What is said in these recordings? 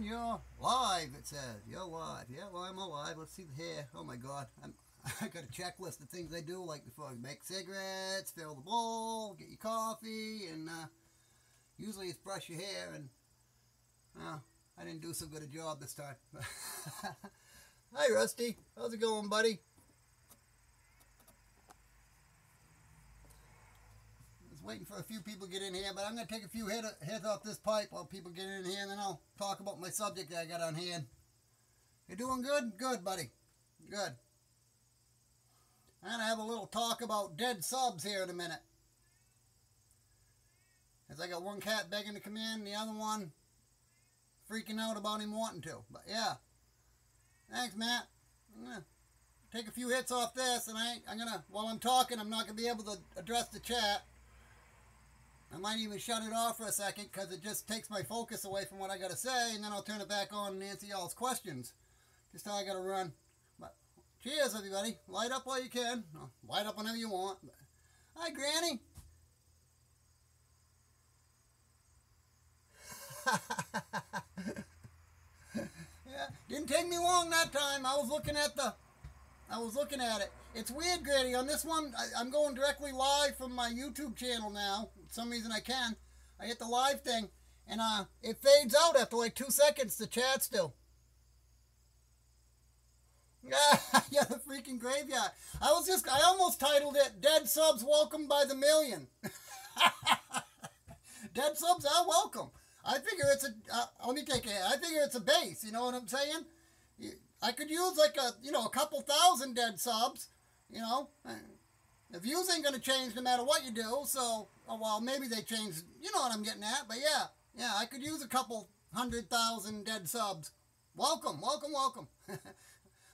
And you're live, it says. You're live. Yeah, well, I'm alive. Let's see the hair. Oh my god. I got a checklist of things I do, like before I make cigarettes, fill the bowl, get your coffee, and usually it's brush your hair, and I didn't do so good a job this time. Hi, Rusty. How's it going, buddy? Waiting for a few people to get in here, but I'm going to take a few heads off this pipe while people get in here, and then I'll talk about my subject that I got on hand. You doing good? Good, buddy. Good. I'm going to have a little talk about dead subs here in a minute. As I got one cat begging to come in, the other one freaking out about him wanting to. But yeah. Thanks, Matt. I'm going to take a few hits off this, and I'm going to, while I'm talking, I'm not going to be able to address the chat. I might even shut it off for a second because it just takes my focus away from what I got to say, and then I'll turn it back on and answer y'all's questions. Just how I got to run. But cheers, everybody. Light up while you can. Light up whenever you want. Hi, Granny. Yeah, didn't take me long that time. I was looking at it. It's weird, Granny. On this one, I'm going directly live from my YouTube channel now. For some reason I can. I hit the live thing, and it fades out after like 2 seconds, the chat still. Yeah, the freaking graveyard. I almost titled it Dead Subs Welcome by the Million. Dead subs are welcome. I figure it's let me take it. I figure it's a base, you know what I'm saying? I could use like a couple thousand dead subs, you know. The views ain't going to change no matter what you do, so, well, maybe they change, you know what I'm getting at, but yeah, I could use a couple 100,000 dead subs. Welcome, welcome, welcome.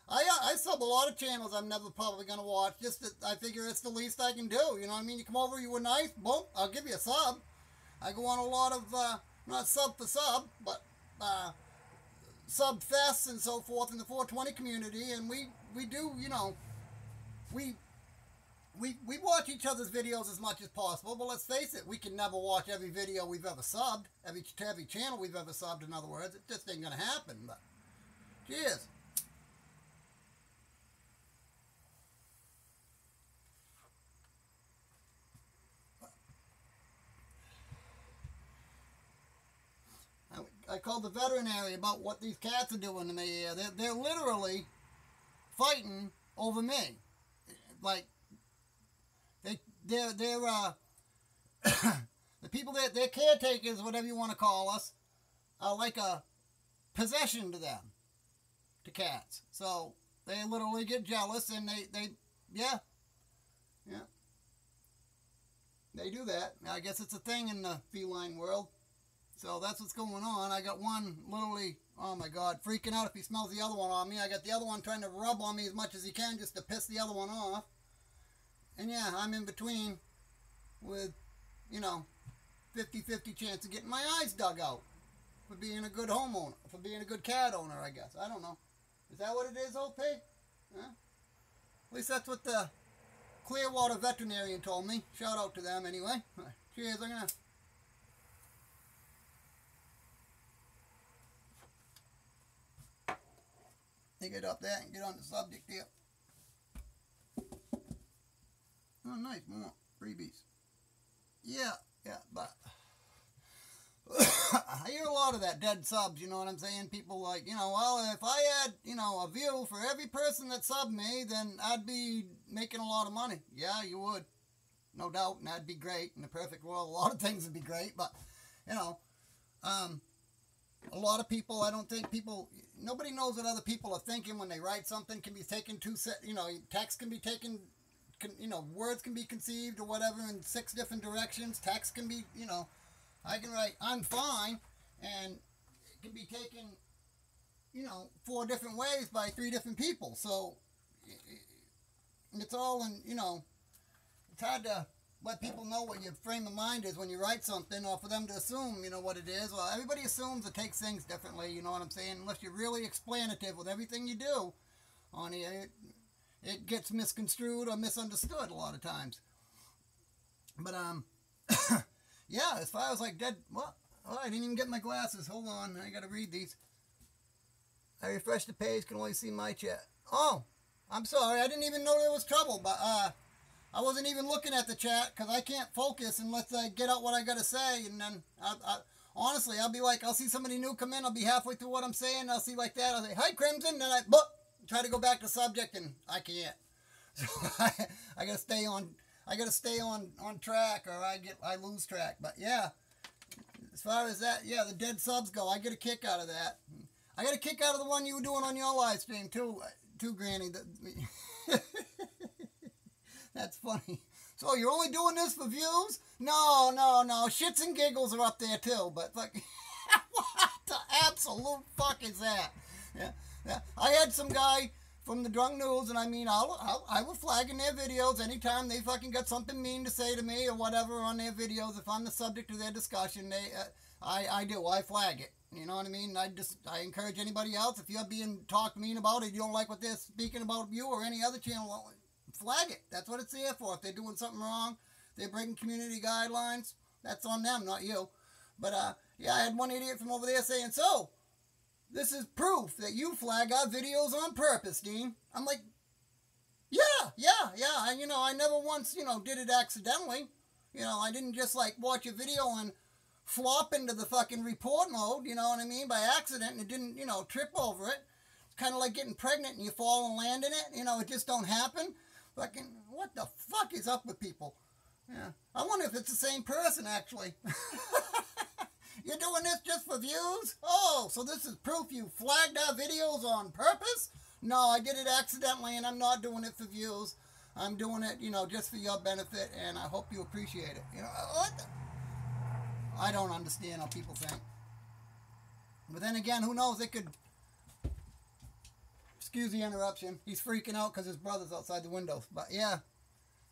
I sub a lot of channels I'm never probably going to watch, just that I figure it's the least I can do, you know what I mean? You come over, you were nice, boom, I'll give you a sub. I go on a lot of, not sub for sub, but, sub fests and so forth in the 420 community, and we do, you know, we watch each other's videos as much as possible, but let's face it, we can never watch every video we've ever subbed, every channel we've ever subbed, in other words. It just ain't gonna happen, but cheers. I called the veterinary about what these cats are doing to me here. They're literally fighting over me. Like, they're the people that they're caretakers, whatever you want to call us, are like a possession to them, to cats. So they literally get jealous, and they do that. I guess it's a thing in the feline world. So that's what's going on. I got one literally, oh my God, freaking out if he smells the other one on me. I got the other one trying to rub on me as much as he can just to piss the other one off. And yeah, I'm in between with, 50-50 chance of getting my eyes dug out for being a good homeowner, for being a good cat owner, I guess. I don't know. Is that what it is, OP? Huh? At least that's what the Clearwater veterinarian told me. Shout out to them anyway. Cheers, I'm going to... Get up there and get on the subject here. Oh, nice, more freebies. Yeah, but I hear a lot of that, dead subs, you know what I'm saying? People like, well, if I had, a view for every person that subbed me, then I'd be making a lot of money. Yeah, you would. No doubt, and that'd be great. In the perfect world, a lot of things would be great, but, a lot of people, I don't think nobody knows what other people are thinking when they write something. Can be taken text can be taken, words can be conceived or whatever in 6 different directions. Text can be, I can write, I'm fine, and it can be taken, 4 different ways by 3 different people. So, it's all in, it's hard to let people know what your frame of mind is when you write something, or for them to assume, what it is. Well, everybody assumes or takes things differently, you know what I'm saying? Unless you're really explanative with everything you do on here, it gets misconstrued or misunderstood a lot of times. But, yeah, as far as like dead, well, oh, I didn't even get my glasses. Hold on, I gotta read these. I refreshed the page, can only see my chat. Oh, I'm sorry. I didn't even know there was trouble, but I wasn't even looking at the chat because I can't focus unless I get out what I got to say. And then, honestly, I'll be like, I'll see somebody new come in. I'll be halfway through what I'm saying. I'll see like that. I'll say, hi, Crimson. Then I try to go back to subject, and I can't. So I got to stay on. I got to stay on track, or I lose track. But yeah, as far as that, yeah, the dead subs go, I get a kick out of that. I got a kick out of the one you were doing on your live stream too, Granny. That's funny. So you're only doing this for views? No. Shits and giggles are up there too. But like, what the absolute fuck is that? Yeah. I had some guy from the Drunk News, and I mean, I was flagging their videos anytime they fucking got something mean to say to me or whatever on their videos. If I'm the subject of their discussion, I flag it. You know what I mean? I encourage anybody else, if you're being talked mean about it, you don't like what they're speaking about you or any other channel, flag it. That's what it's there for. If they're doing something wrong, they're breaking community guidelines, that's on them, not you. But yeah, I had one idiot from over there saying, so this is proof that you flag our videos on purpose, Dean. I'm like, yeah. I never once, did it accidentally. I didn't just like watch a video and flop into the fucking report mode, you know what I mean, by accident, and it didn't, trip over it. It's kind of like getting pregnant and you fall and land in it, it just don't happen. Fucking, what the fuck is up with people? Yeah, I wonder if it's the same person, actually. You're doing this just for views? Oh, so this is proof you flagged our videos on purpose? No, I did it accidentally, and I'm not doing it for views. I'm doing it, just for your benefit, and I hope you appreciate it. What the? I don't understand how people think. But then again, who knows? It could... Excuse the interruption. He's freaking out because his brother's outside the window. But yeah.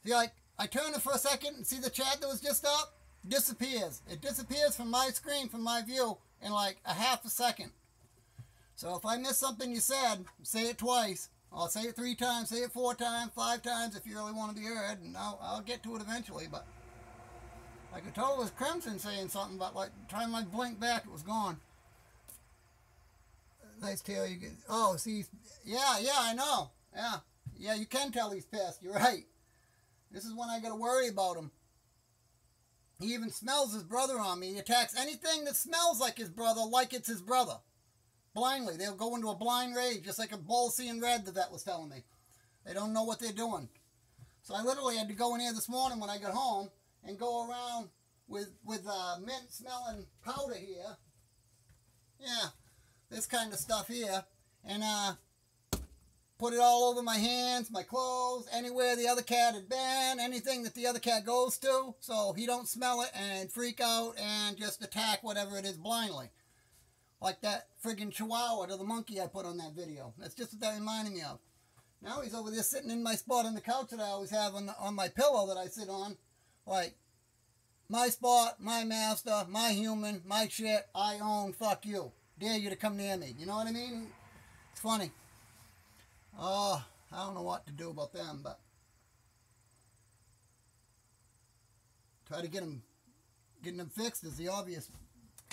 See, like, I turn it for a second and see the chat that was just up. Disappears. It disappears from my screen, from my view, in like a half a second. So if I miss something you said, say it twice. I'll say it 3 times, say it 4 times, 5 times if you really want to be heard, and I'll get to it eventually. But I could tell it was Crimson saying something, but like trying to blink back, it was gone. Nice tail you get. Oh, see, yeah, I know. Yeah, you can tell he's pissed. You're right. This is when I got to worry about him. He even smells his brother on me. He attacks anything that smells like his brother, like it's his brother. Blindly. They'll go into a blind rage, just like a bull seeing red, the vet was telling me. They don't know what they're doing. So I literally had to go in here this morning when I got home and go around with mint smelling powder here. Yeah, this kind of stuff here. And put it all over my hands, my clothes, anywhere the other cat had been, anything that the other cat goes to, so he don't smell it and freak out and just attack whatever it is blindly. Like that friggin' chihuahua to the monkey I put on that video. That's just what that reminded me of. Now he's over there sitting in my spot on the couch that I always have on my pillow that I sit on. Like, my spot, my master, my human, my shit, I own, fuck you. Dare you to come near me. You know what I mean? It's funny. Oh, I don't know what to do about them, but try to getting them fixed is the obvious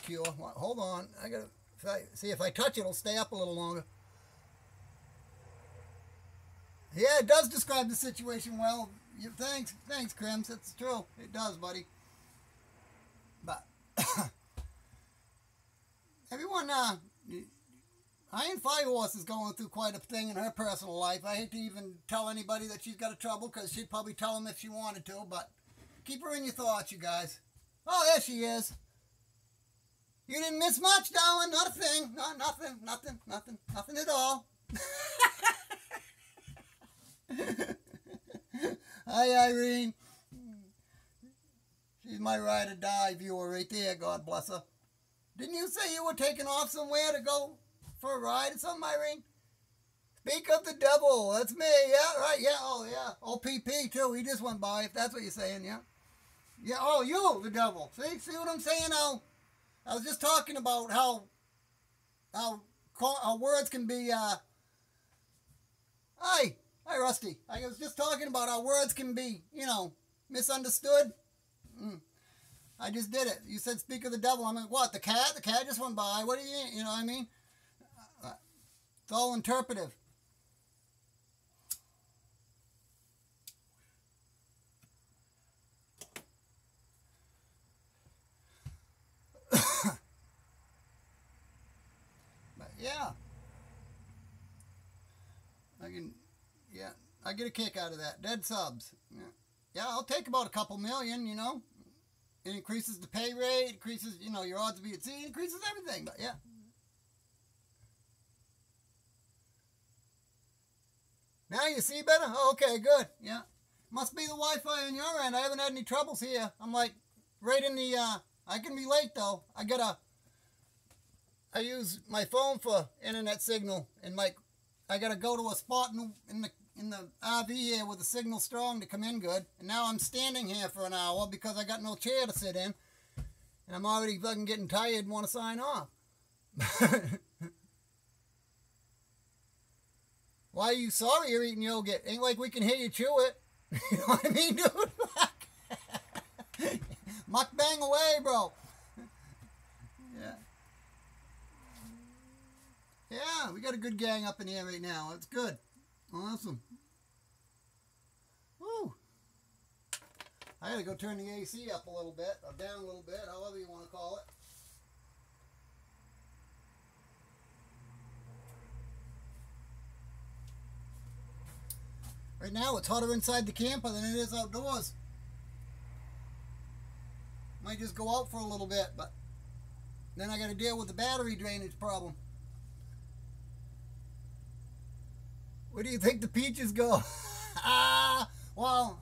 cure. Hold on, I gotta see if I touch it, it'll stay up a little longer. Yeah, it does describe the situation well. Thanks, Crims. It's true. It does, buddy. But everyone, Iron Firehorse is going through quite a thing in her personal life. I hate to even tell anybody that she's got a trouble because she'd probably tell them if she wanted to, but keep her in your thoughts, you guys. Oh, there she is. You didn't miss much, darling. Not a thing. No, nothing at all. Hi, Irene. She's my ride or die viewer right there. God bless her. Didn't you say you were taking off somewhere to go for a ride or something, Irene? Speak of the devil. That's me. Yeah, right. Yeah. Oh, yeah. OPP too. He just went by. If that's what you're saying, yeah. Yeah. Oh, you, the devil. See what I'm saying? Now, I was just talking about how words can be. Hi, Rusty. I was just talking about how words can be, misunderstood. I just did it. You said speak of the devil. I'm like, what? The cat? The cat just went by. What do you know what I mean? It's all interpretive. But yeah, I get a kick out of that. Dead subs. Yeah, I'll take about a couple million, you know. It increases the pay rate, increases, you know, your odds of being seen, increases everything, but yeah. Now you see better? Oh, okay, good. Yeah. Must be the Wi-Fi on your end. I haven't had any troubles here. I'm like right in the, I can be late though. I use my phone for internet signal, and like, I gotta go to a spot in the RV here with the signal strong to come in good. And now I'm standing here for an hour because I got no chair to sit in. And I'm already fucking getting tired and want to sign off. Why are you sorry you're eating yogurt? Ain't like we can hear you chew it. You know what I mean, dude? Mukbang away, bro. Yeah. Yeah, we got a good gang up in here right now. It's good. Awesome. Woo. I gotta go turn the AC up a little bit, or down a little bit, however you want to call it. Right now, it's hotter inside the camper than it is outdoors. Might just go out for a little bit, but then I got to deal with the battery drainage problem. Where do you think the peaches go? Well,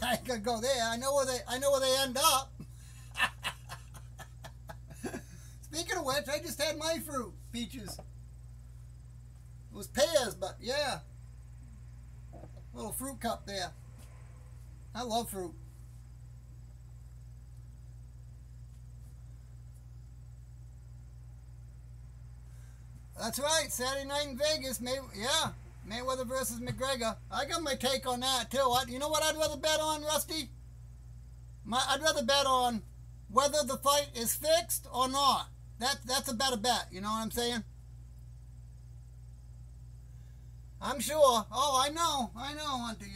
I could go there. I know where they end up. Speaking of which, I just had my fruit, peaches. It was pears, but yeah. Little fruit cup there. I love fruit. That's right. Saturday night in Vegas. Mayweather versus McGregor. I got my take on that too. You know what I'd rather bet on, Rusty? I'd rather bet on whether the fight is fixed or not. That's a better bet. You know what I'm saying? I'm sure. Oh, I know, Auntie.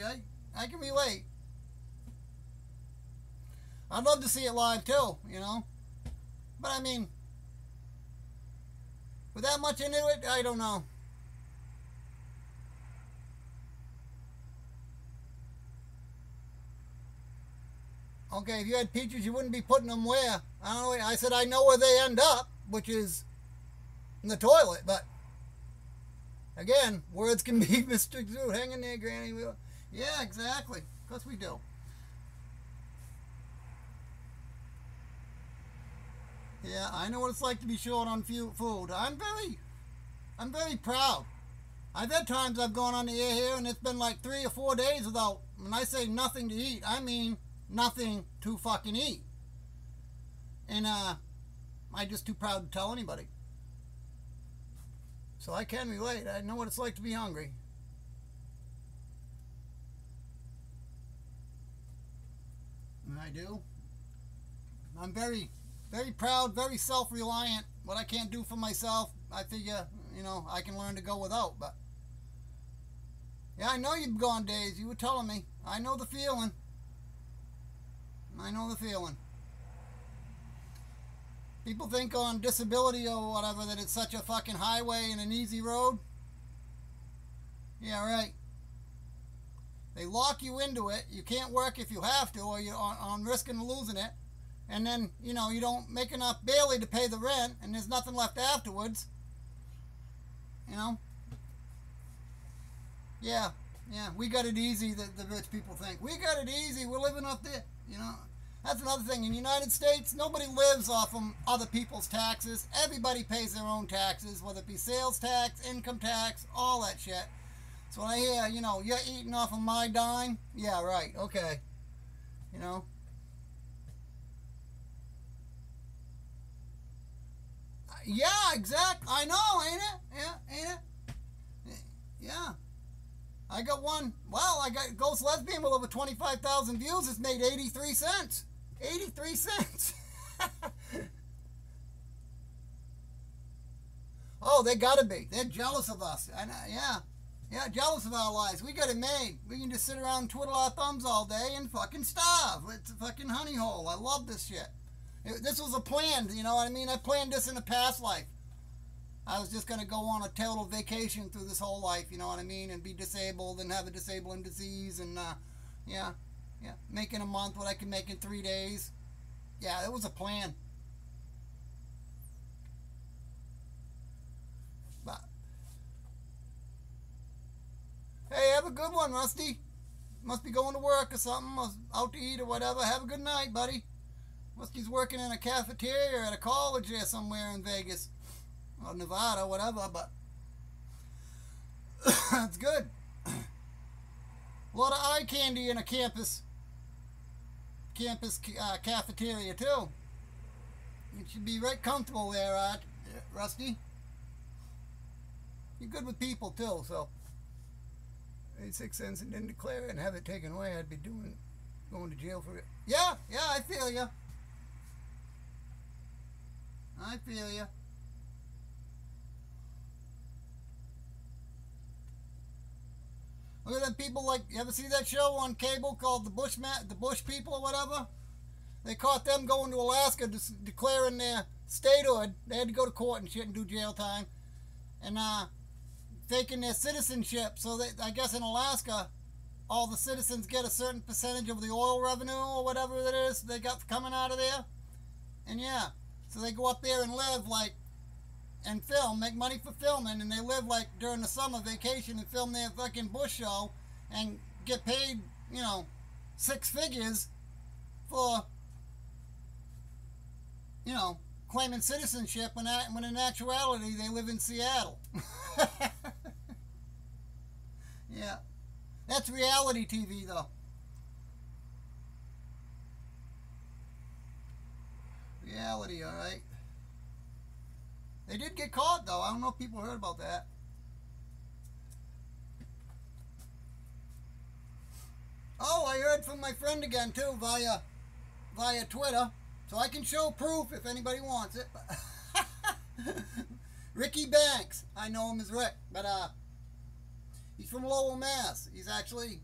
I can relate. I'd love to see it live too, you know. But I mean, with that much into it, I don't know. Okay, if you had peaches, you wouldn't be putting them where? I don't know. I said I know where they end up, which is in the toilet, but again, words can be misconstrued. Hang in there, Granny. Yeah, exactly. Of course we do. Yeah, I know what it's like to be short on food. I'm very proud. I've had times I've gone on the air here and it's been like 3 or 4 days without, when I say nothing to eat, I mean nothing to fucking eat. And I'm just too proud to tell anybody. So I can relate. I know what it's like to be hungry. And I do. I'm very, very proud, very self-reliant. What I can't do for myself, I figure, you know, I can learn to go without. But yeah, I know you've gone days. You were telling me. I know the feeling. I know the feeling. People think on disability or whatever that it's such a fucking highway and an easy road. Yeah, right. They lock you into it. You can't work if you have to, or you're on risking losing it. And then, you know, you don't make enough barely to pay the rent, and there's nothing left afterwards. You know? Yeah, we got it easy, the rich people think. We got it easy, we're living up there, you know? That's another thing. In the United States, nobody lives off of other people's taxes. Everybody pays their own taxes, whether it be sales tax, income tax, all that shit. So when I hear, you know, you're eating off of my dime, yeah, right, okay. You know? Yeah, exactly. I know, ain't it? Yeah, ain't it? Yeah. I got one. Well, I got Ghost Lesbian with over 25,000 views. It's made 83 cents. 83 cents. Oh, Oh, they gotta be. They're jealous of us. Yeah. Yeah, jealous of our lives. We got it made. We can just sit around and twiddle our thumbs all day and fucking starve. It's a fucking honey hole. I love this shit. This was a plan, you know what I mean? I planned this in a past life. I was just going to go on a total vacation through this whole life, you know what I mean? And be disabled and have a disabling disease and, yeah, making a month what I can make in 3 days. Yeah, it was a plan. But, hey, have a good one, Rusty. Must be going to work or something, or out to eat or whatever. Have a good night, buddy. Rusty's working in a cafeteria or at a college there somewhere in Vegas. Or Nevada, whatever, but it's good. A lot of eye candy in a campus cafeteria, too. You should be right comfortable there, Rusty. You're good with people, too, so 86 cents and didn't declare it and have it taken away, I'd be going to jail for it. Yeah, I feel you. I feel you. Look at them people, like, you ever see that show on cable called The Bush People or whatever? They caught them going to Alaska declaring their statehood. They had to go to court and shit and do jail time. And faking their citizenship. So I guess in Alaska, all the citizens get a certain percentage of the oil revenue or whatever it is they got coming out of there. And yeah, so they go up there and live like, and film, make money for filming, and they live like during the summer vacation and film their fucking bush show and get paid, you know, 6 figures for, you know, claiming citizenship when in actuality they live in Seattle. Yeah. That's reality TV though. Reality, alright. They did get caught, though. I don't know if people heard about that. Oh, I heard from my friend again, too, via Twitter. So I can show proof if anybody wants it. Ricky Banks. I know him as Rick. But, he's from Lowell, Mass. He's actually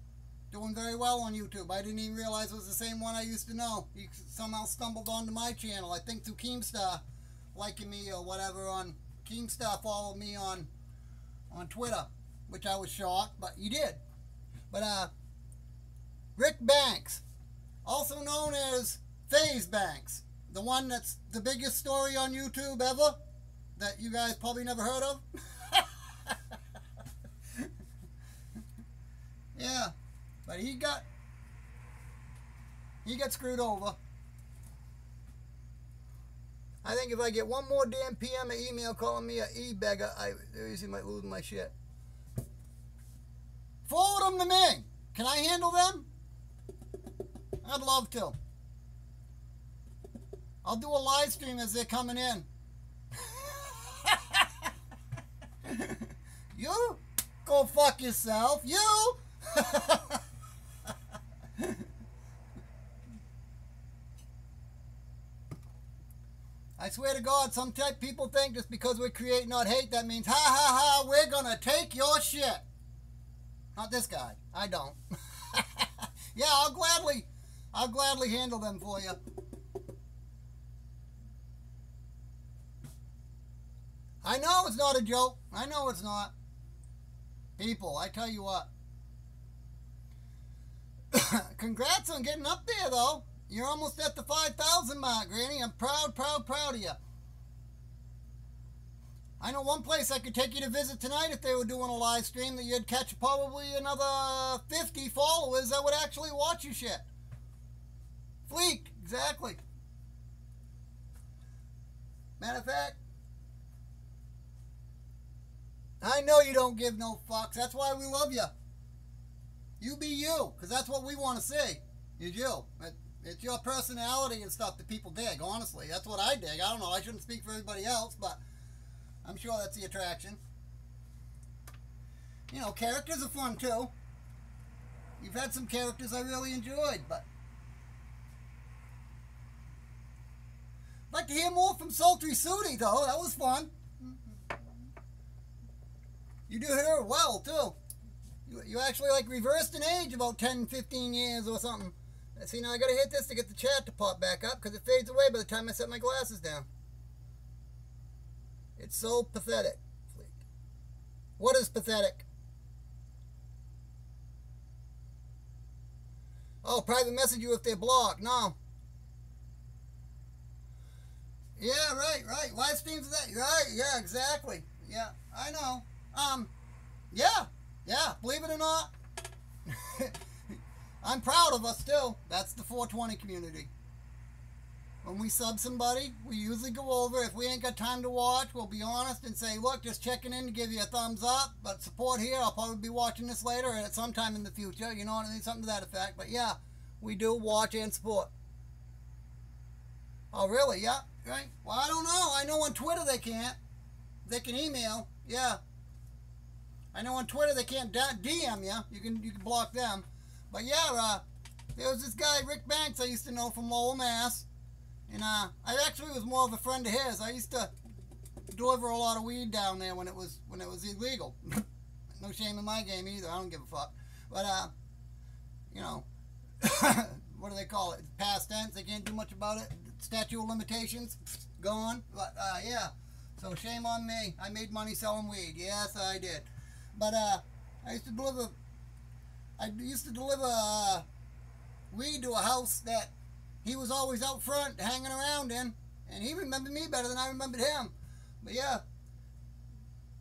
doing very well on YouTube. I didn't even realize it was the same one I used to know. He somehow stumbled onto my channel. I think through Keemstar liking me or whatever on Keemstar followed me on Twitter, which I was shocked, but he did. But Rick Banks, also known as FaZe Banks, the one that's the biggest story on YouTube ever that you guys probably never heard of. Yeah, but he got screwed over. I think if I get one more damn PM or email calling me an e-beggar, I seriously might lose my shit. Forward them to me. Can I handle them? I'd love to. I'll do a live stream as they're coming in. You? Go fuck yourself. You? I swear to God, some people think just because we create not hate, that means, ha ha ha, we're gonna take your shit. Not this guy. I don't. Yeah, I'll gladly handle them for you. I know it's not a joke. I know it's not. People, I tell you what. Congrats on getting up there, though. You're almost at the 5,000 mark, Granny. I'm proud of you. I know one place I could take you to visit tonight if they were doing a live stream that you'd catch probably another 50 followers that would actually watch your shit. Fleek, exactly. Matter of fact, I know you don't give no fucks. That's why we love you. You be you, because that's what we want to see. Is you. It's your personality and stuff that people dig, honestly. That's what I dig. I don't know. I shouldn't speak for everybody else, but I'm sure that's the attraction. You know, characters are fun, too. You've had some characters I really enjoyed, but I'd like to hear more from Sultry Sooty, though. That was fun. You do her well, too. You actually, like, reversed in age about 10, 15 years or something. See, now I gotta hit this to get the chat to pop back up, because it fades away by the time I set my glasses down. It's so pathetic. What is pathetic? Oh, private message you if they're blocked. No. Yeah, right. Live streams of that. Right, yeah, exactly. Yeah, I know. Yeah, believe it or not, I'm proud of us still. That's the 420 community. When we sub somebody, we usually go over. If we ain't got time to watch, we'll be honest and say, look, just checking in to give you a thumbs up. But support here. I'll probably be watching this later at some time in the future. You know what I mean? Something to that effect. But yeah, we do watch and support. Oh, really? Yeah, right. Well, I don't know. I know on Twitter they can't. They can email. Yeah. I know on Twitter they can't DM you. You can block them. But yeah, there was this guy, Rick Banks, I used to know from Lowell, Mass. And I actually was more of a friend of his. I used to deliver a lot of weed down there when it was illegal. No shame in my game either. I don't give a fuck. But you know, what do they call it? Past tense. They can't do much about it. Statute of limitations, gone. But yeah. So shame on me. I made money selling weed. Yes, I did. But I used to deliver. Weed to a house that he was always out front hanging around in, and he remembered me better than I remembered him. But yeah,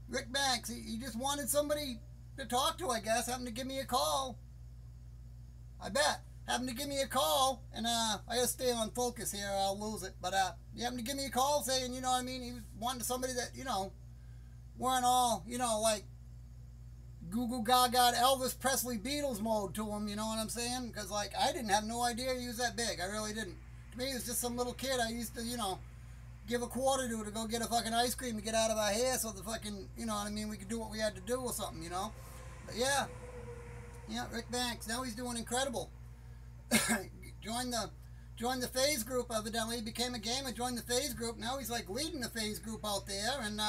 Rick Banks, he just wanted somebody to talk to, I guess. Happened to give me a call. I bet. Happened to give me a call, and I gotta stay on focus here or I'll lose it. But he happened to give me a call saying, you know what I mean, he was wanting somebody that, you know, weren't all, you know, like Google Gaga Elvis Presley Beatles mode to him, you know what I'm saying? Because, like, I didn't have no idea he was that big. I really didn't. To me, he was just some little kid I used to, you know, give a quarter to go get a fucking ice cream to get out of our hair so the fucking, you know what I mean, we could do what we had to do or something, you know? But yeah, Rick Banks. Now he's doing incredible. joined the phase group, evidently. He became a gamer, joined the phase group. Now he's, like, leading the phase group out there, and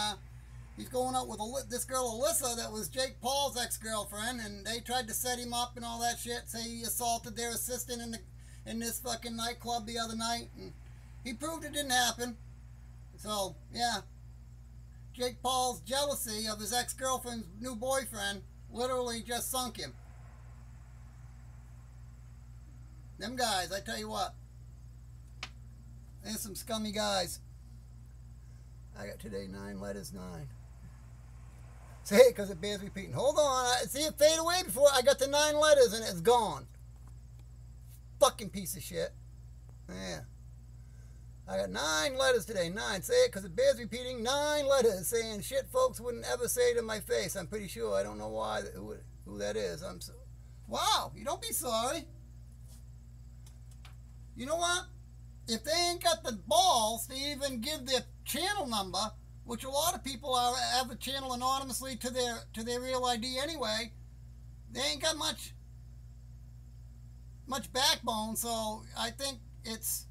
he's going out with this girl, Alyssa, that was Jake Paul's ex-girlfriend, and they tried to set him up and all that shit, say he assaulted their assistant in this fucking nightclub the other night, and he proved it didn't happen. So, yeah. Jake Paul's jealousy of his ex-girlfriend's new boyfriend literally just sunk him. Them guys, I tell you what. There's some scummy guys. I got today 9 letters, 9. Say it because it bears repeating. Hold on. I see it fade away before I got the 9 letters and it's gone. Fucking piece of shit. Yeah. I got 9 letters today. 9. Say it because it bears repeating. 9 letters saying shit folks wouldn't ever say to my face. I'm pretty sure. I don't know why. Who that is. I'm so. Wow. You don't be sorry. You know what? If they ain't got the balls to even give their channel number, which a lot of people have a channel anonymously to their real ID anyway, they ain't got much backbone. So I think it's,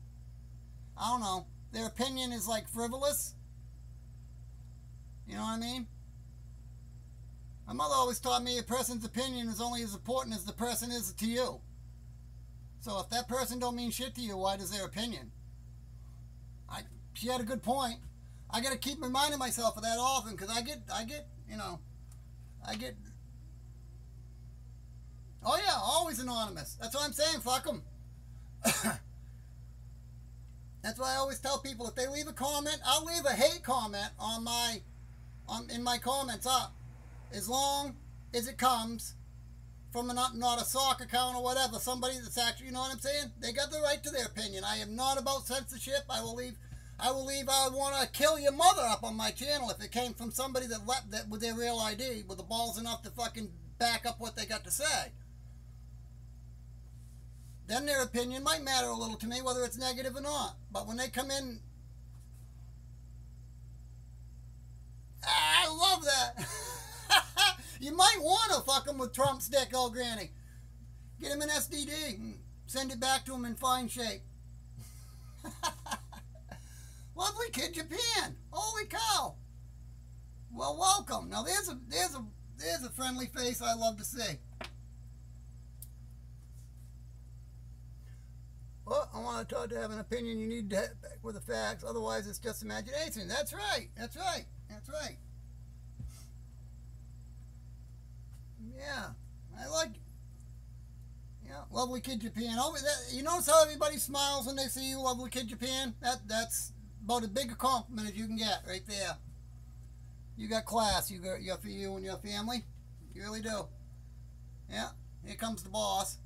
I don't know, their opinion is like frivolous. You know what I mean? My mother always taught me a person's opinion is only as important as the person is to you. So if that person don't mean shit to you, why does their opinion? She had a good point. I got to keep reminding myself of that often because I get, oh yeah, always anonymous. That's what I'm saying, fuck them. That's why I always tell people if they leave a comment, I'll leave a hate comment in my comments up. As long as it comes from not a sock account or whatever, somebody that's actually, you know what I'm saying? They got the right to their opinion. I am not about censorship. I want to kill your mother up on my channel if it came from somebody that with their real ID, with the balls enough to fucking back up what they got to say. Then their opinion might matter a little to me, whether it's negative or not. But when they come in, I love that. You might want to fuck him with Trump's dick, old granny. Get him an STD and send it back to him in fine shape. Lovely kid, Japan. Holy cow. Well, welcome. Now there's there's a friendly face I love to see. Well, I want to talk to have an opinion. You need to head back with the facts. Otherwise, it's just imagination. That's right. That's right. That's right. Yeah, I like. Yeah, Lovely Kid Japan. Oh, you notice how everybody smiles when they see you, Lovely Kid Japan? That's about as big a compliment as you can get right there. You got class. You got for you and your family. You really do. Yeah. Here comes the boss.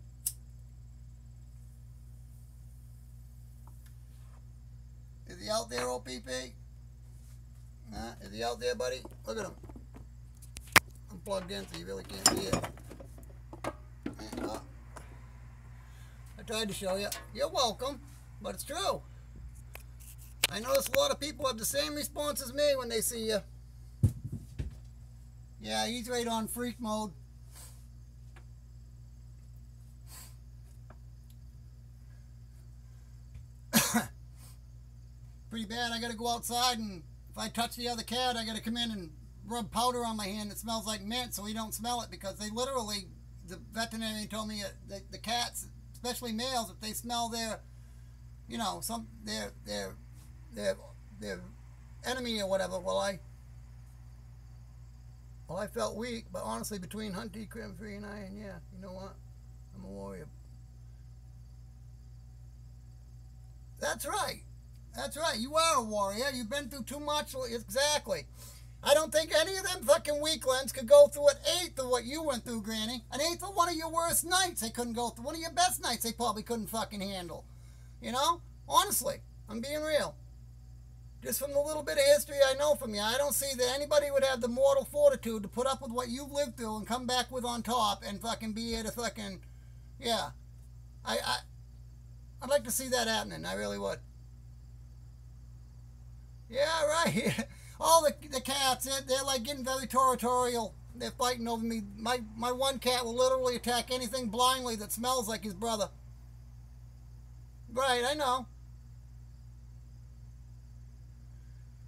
Is he out there, OPP? Is he out there, buddy? Look at him. I'm plugged in so you really can't see it. I tried to show you. You're welcome, but it's true. I notice a lot of people have the same response as me when they see you. Yeah, he's right on freak mode. Pretty bad. I gotta go outside, and if I touch the other cat, I gotta come in and rub powder on my hand that smells like mint so he don't smell it, because they literally, the veterinarian told me the cats, especially males, if they smell their, you know, their enemy or whatever, well I felt weak, but honestly, between Hunty, Creme Free, and yeah, you know what? I'm a warrior. That's right. That's right. You are a warrior. You've been through too much. Exactly. I don't think any of them fucking weaklings could go through an eighth of what you went through, Granny. An eighth of one of your worst nights they couldn't go through. One of your best nights they probably couldn't fucking handle. You know? Honestly. I'm being real. Just from the little bit of history I know from you, I don't see that anybody would have the mortal fortitude to put up with what you've lived through and come back with on top and fucking be here to fucking... Yeah. I'd like to see that happening. I really would. Yeah, right. All the cats, they're like getting very territorial. They're fighting over me. My one cat will literally attack anything blindly that smells like his brother. Right, I know.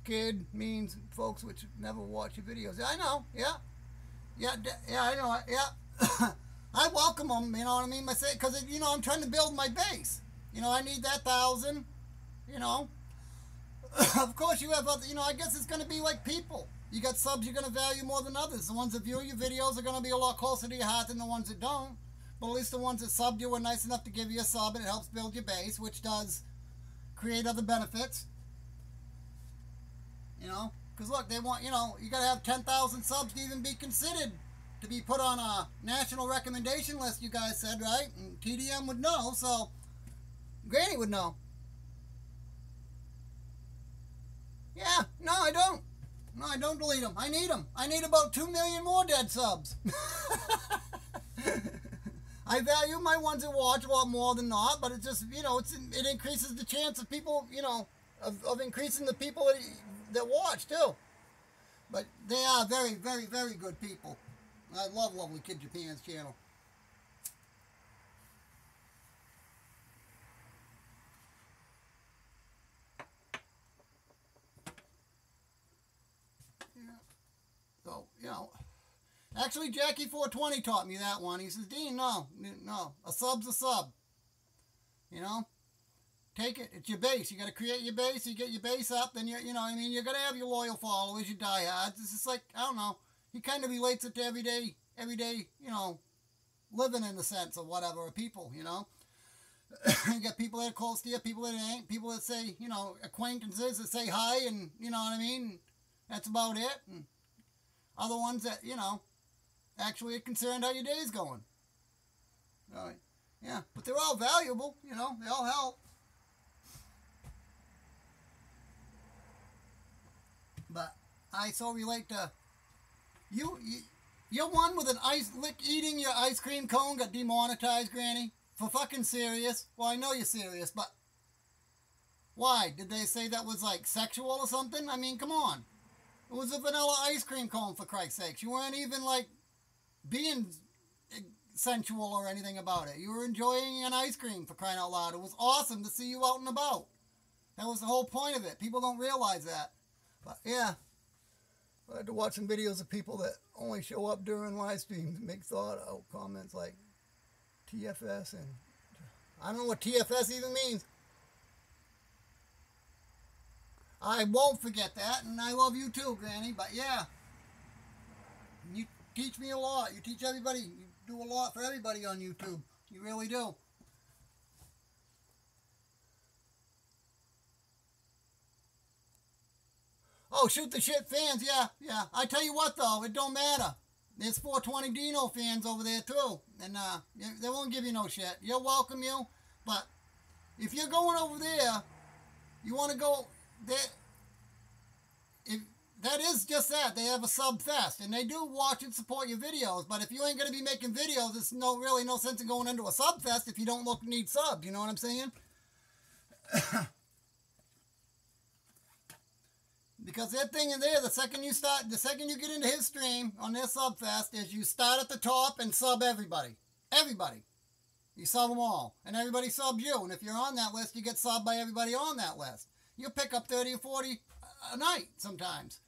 Kid means folks which never watch your videos. I know, yeah. Yeah, I know, yeah. I welcome them, you know what I mean? Because, you know, I'm trying to build my base. You know, I need that 1,000, you know. Of course you have other, you know, I guess it's going to be like people. You got subs you're going to value more than others. The ones that view your videos are going to be a lot closer to your heart than the ones that don't. But at least the ones that subbed you were nice enough to give you a sub, and it helps build your base, which does create other benefits. You know, because look, they want, you know, you got to have 10,000 subs to even be considered to be put on a national recommendation list, you guys said, right? And TDM would know, so Granny would know. Yeah, no, I don't. No, I don't delete them. I need them. I need about 2 million more dead subs. I value my ones that watch a lot more than not, but it just, you know, it increases the chance of people, you know, of increasing the people that watch, too. But they are very, very, very good people. I love Lovely Kid Japan's channel. So, you know, actually Jackie420 taught me that one. He says, Dean, no, a sub's a sub. You know, take it. It's your base. You got to create your base. You get your base up, then you know, I mean, you're going to have your loyal followers, your diehards. It's just like, I don't know. He kind of relates it to everyday, you know, living in the sense of whatever, or people, you know. You got people that are close to you, people that ain't, people that say, you know, acquaintances that say hi, and, you know what I mean? That's about it. And other ones that, you know, actually are concerned how your day's going. Right. Yeah, but they're all valuable, you know, they all help. But I so relate to you're one with an eating your ice cream cone got demonetized, Granny? For fucking serious? Well, I know you're serious, but why? Did they say that was like sexual or something? I mean, come on. It was a vanilla ice cream cone, for Christ's sakes. You weren't even like being sensual or anything about it. You were enjoying an ice cream, for crying out loud. It was awesome to see you out and about. That was the whole point of it. People don't realize that. But yeah. I had to watch some videos of people that only show up during live streams, make thought out comments like TFS, and I don't know what TFS even means. I won't forget that, and I love you too, Granny. But yeah, you teach me a lot. You teach everybody. You do a lot for everybody on YouTube. You really do. Oh, shoot the shit fans. Yeah. I tell you what, though, it don't matter. There's 420 Dino fans over there, too. And they won't give you no shit. You'll welcome you. But if you're going over there, you want to go there. If, that is just that. They have a sub fest. And they do watch and support your videos. But if you ain't going to be making videos, it's really no sense in going into a sub fest if you don't need subs. You know what I'm saying? Because that thing in there, the second you get into his stream on their subfest, is you start at the top and sub everybody. Everybody. You sub them all. And everybody subs you. And if you're on that list, you get subbed by everybody on that list. You'll pick up 30 or 40 a night sometimes.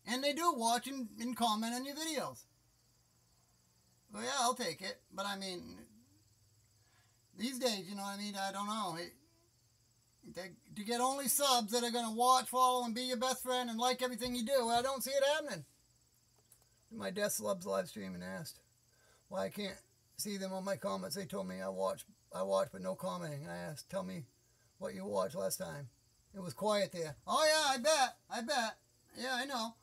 And they do watch and comment on your videos. Well, yeah, I'll take it. But I mean, these days, you know what I mean? I don't know. To get only subs that are going to watch, follow, and be your best friend and like everything you do, I don't see it happening. My Death Slubs live stream and asked why I can't see them on my comments. They told me I watched, but no commenting. I asked, tell me what you watched last time. It was quiet there. Oh yeah, I bet. Yeah, I know.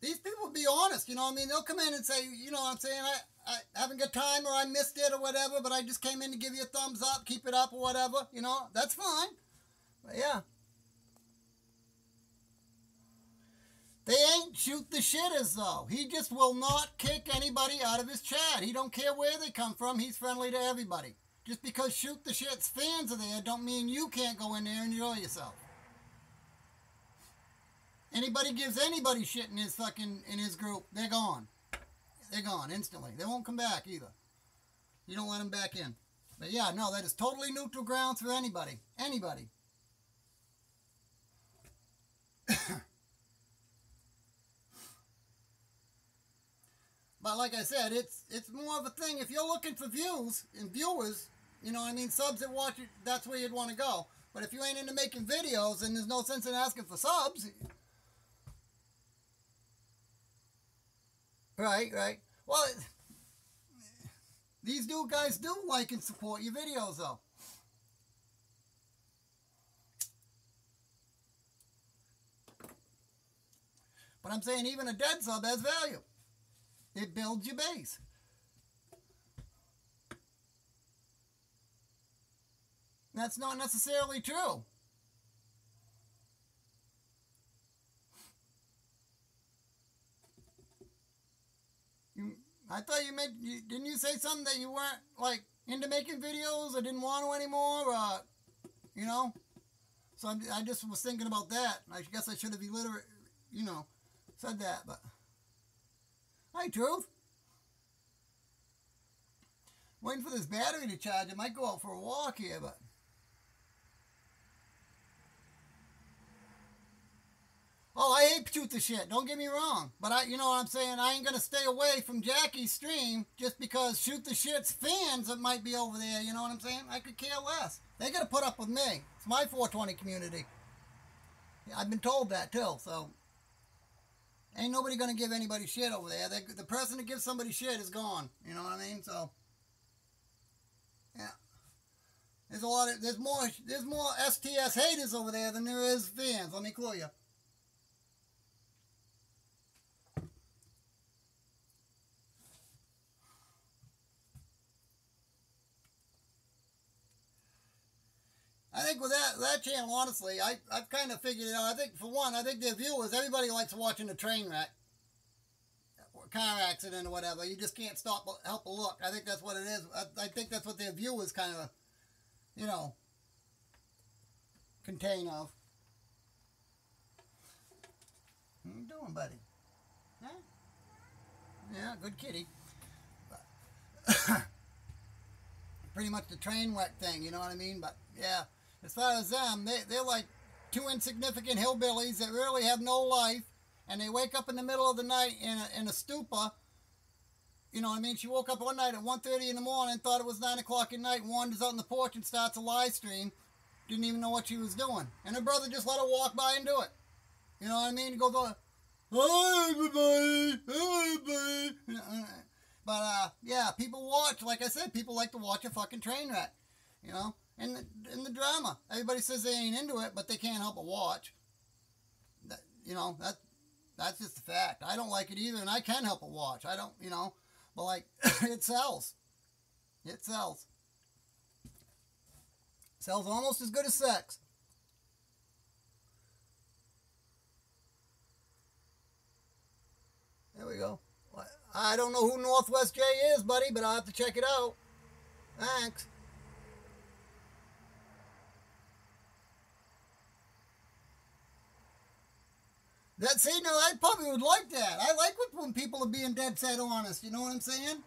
These people be honest, you know what I mean? They'll come in and say, you know what I'm saying, I haven't got time, or I missed it or whatever, but I just came in to give you a thumbs up, keep it up or whatever, you know, that's fine. But yeah. They ain't shoot the shitters though. He just will not kick anybody out of his chat. He don't care where they come from. He's friendly to everybody. Just because shoot the shit's fans are there don't mean you can't go in there and enjoy yourself. Anybody gives anybody shit in his group, they're gone. They're gone instantly. They won't come back either. You don't let them back in. But yeah, no, that is totally neutral grounds for anybody. Anybody. But like I said, it's more of a thing. If you're looking for views and viewers, you know what I mean, subs that watch it, that's where you'd want to go. But if you ain't into making videos, then there's no sense in asking for subs. Right. Well, these guys do like and support your videos, though. But I'm saying even a dead sub has value. It builds your base. That's not necessarily true. I thought didn't you say something that you weren't, like, into making videos or didn't want to anymore, you know? So I just was thinking about that. I guess I should have said that, but... Hi, Truth. Waiting for this battery to charge. I might go out for a walk here, but... Oh, I hate shoot the shit. Don't get me wrong. But you know what I'm saying? I ain't going to stay away from Jackie's stream just because shoot the shit's fans that might be over there. You know what I'm saying? I could care less. They got to put up with me. It's my 420 community. Yeah, I've been told that too, so... Ain't nobody going to give anybody shit over there. The person that gives somebody shit is gone. You know what I mean? So... Yeah. There's more STS haters over there than there is fans. Let me clue you. I think with that channel, honestly, I've kind of figured it out. I think, for one, their viewers, everybody likes watching a train wreck, or car accident or whatever. You just can't help but look. I think that's what it is. I think that's what their viewers kind of, you know, contain of. What are you doing, buddy? Huh? Yeah, good kitty. But pretty much the train wreck thing, you know what I mean? But, yeah. As far as them, they're like two insignificant hillbillies that really have no life, and they wake up in the middle of the night in a stupor. You know what I mean? She woke up one night at 1:30 in the morning, thought it was 9 o'clock at night, wanders out on the porch and starts a live stream. Didn't even know what she was doing. And her brother just let her walk by and do it. You know what I mean? He goes, "Hi, everybody. Hi, everybody." But, yeah, people watch. Like I said, people like to watch a fucking train wreck. You know? And the drama. Everybody says they ain't into it, but they can't help but watch. That's just a fact. I don't like it either, and I can help but watch. I don't, but like, it sells. It sells. Sells almost as good as sex. There we go. I don't know who Northwest J is, buddy, but I'll have to check it out. Thanks. No, I probably would like that. I like when people are being dead set honest. You know what I'm saying?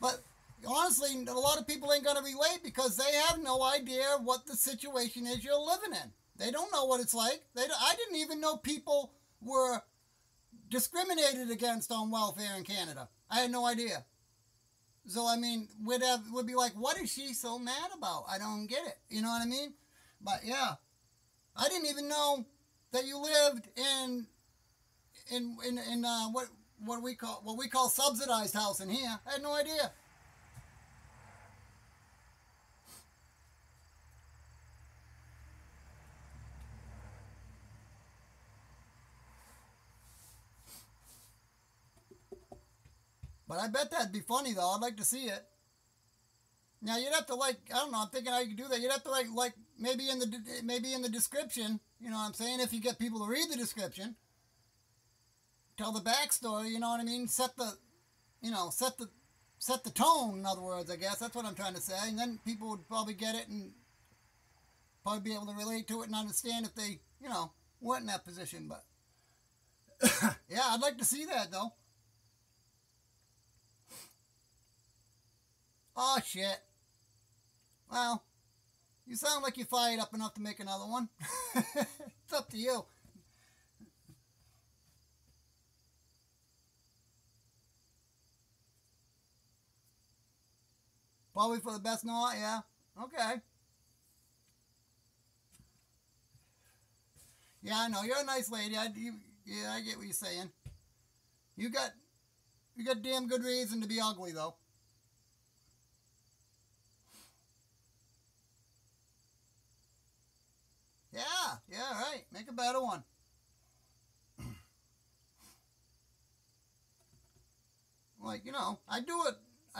But honestly, a lot of people ain't gonna relate because they have no idea what the situation is you're living in. They don't know what it's like. I didn't even know people were discriminated against on welfare in Canada. I had no idea. So I mean, would be like, what is she so mad about? I don't get it. You know what I mean? But yeah, I didn't even know that you lived in what we call subsidized housing here. I had no idea. But I bet that'd be funny though. I'd like to see it. Now you'd have to I don't know. I'm thinking how you could do that. You'd have to maybe in the description. You know what I'm saying? If you get people to read the description, tell the backstory. You know what I mean? Set the tone. In other words, I guess that's what I'm trying to say. And then people would probably get it and probably be able to relate to it and understand if they weren't in that position. But yeah, I'd like to see that though. Oh shit. Well, you sound like you're fired up enough to make another one. It's up to you. Probably for the best not, yeah. Okay. Yeah, I know. You're a nice lady. I get what you're saying. You got damn good reason to be ugly though. Yeah, right. Make a better one. I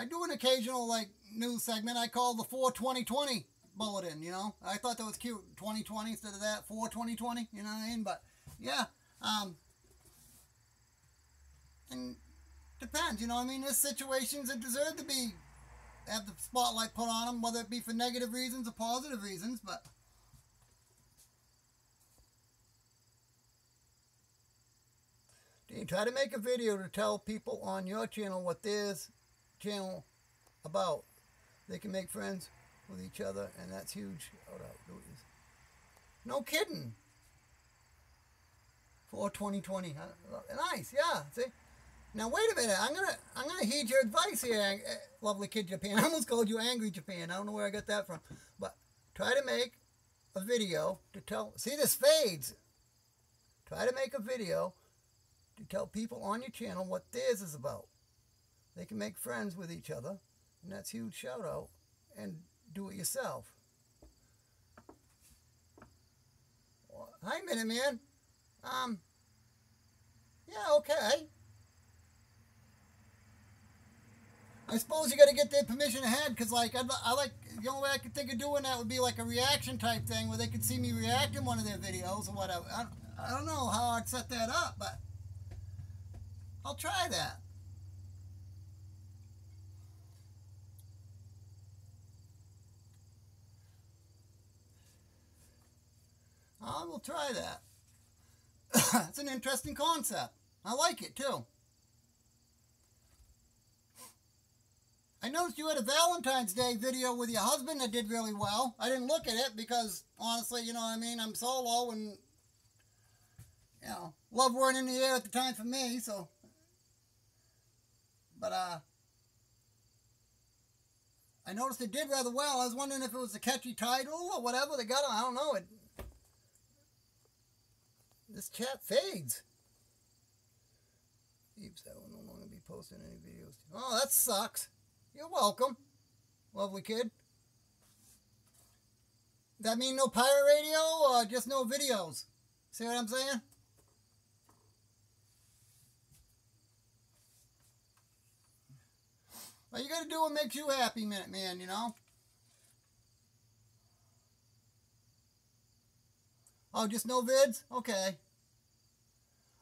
do an occasional news segment I call the 4-20-20 bulletin, I thought that was cute. 2020 instead of that 4-20-20, you know what I mean? But yeah, and depends, you know what I mean? There's situations that deserve to have the spotlight put on them, whether it be for negative reasons or positive reasons, but you try to make a video to tell people on your channel what this channel about. They can make friends with each other, and that's huge. No kidding. For 2020, nice, yeah. See, now wait a minute. I'm gonna heed your advice here, lovely kid Japan. I almost called you Angry Japan. I don't know where I got that from, but try to make a video to tell. See, this fades. Try to make a video to tell people on your channel what theirs is about. They can make friends with each other, and that's a huge shout out, and do it yourself. Hi, Minute Man. Yeah, okay. I suppose you got to get their permission ahead, because I like, the only way I could think of doing that would be like a reaction type thing where they could see me react in one of their videos or whatever. I don't know how I'd set that up, but I'll try that. I will try that. It's an interesting concept. I like it too. I noticed you had a Valentine's Day video with your husband that did really well. I didn't look at it because, honestly, you know what I mean? I'm solo and, you know, love weren't in the air at the time for me, so. But, I noticed it did rather well. I was wondering if it was a catchy title or whatever they got on. I don't know. This chat fades. Oops, I will no longer be posting any videos. Oh, that sucks. You're welcome, lovely kid. Does that mean no pirate radio or just no videos? See what I'm saying? Well, you gotta do what makes you happy, Minute Man, you know? Oh, just no vids? Okay.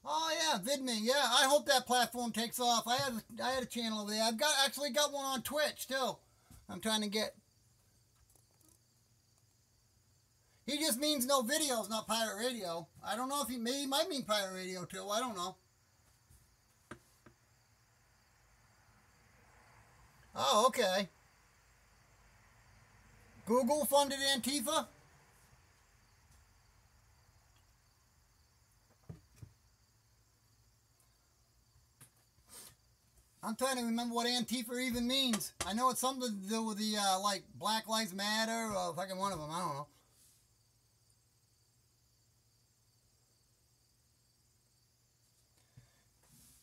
Oh yeah, VidMe. Yeah, I hope that platform takes off. I had a channel over there. I've actually got one on Twitch too. I'm trying to get. He just means no videos, not pirate radio. I don't know if he might mean pirate radio too. I don't know. Oh, okay. Google funded Antifa? I'm trying to remember what Antifa even means. I know it's something to do with the, like, Black Lives Matter or fucking one of them. I don't know.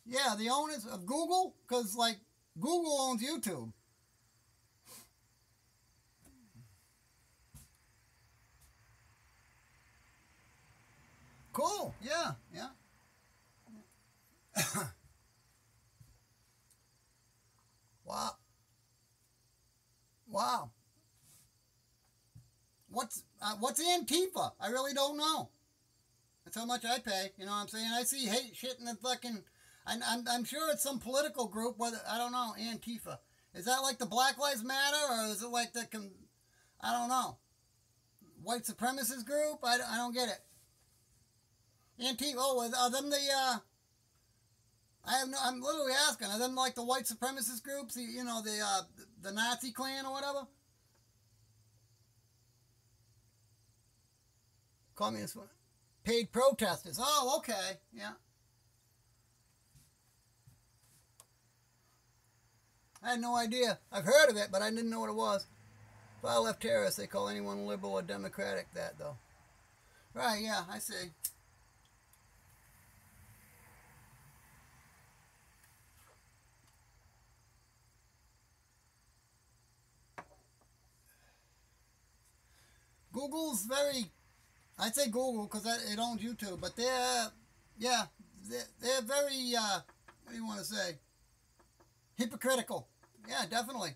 Yeah, the owners of Google, because, like, Google owns YouTube. Cool. Yeah, yeah. Wow. Wow. What's Antifa? I really don't know. That's how much I pay. You know what I'm saying? I see hate shit in the fucking. I'm sure it's some political group. Whether I don't know. Antifa. Is that like the Black Lives Matter, or is it like the? I don't know. White supremacist group? I don't get it. Antifa. Oh, are them the? I have no. I'm literally asking. Are them like the white supremacist groups? You know the Nazi clan or whatever. Communist paid protesters. Oh, okay. Yeah. I had no idea. I've heard of it, but I didn't know what it was. Far left terrorists, they call anyone liberal or democratic that, though. Right, yeah, I see. Google's very, I'd say Google because it owns YouTube, but yeah, they're very, what do you want to say? Hypocritical. Yeah, definitely.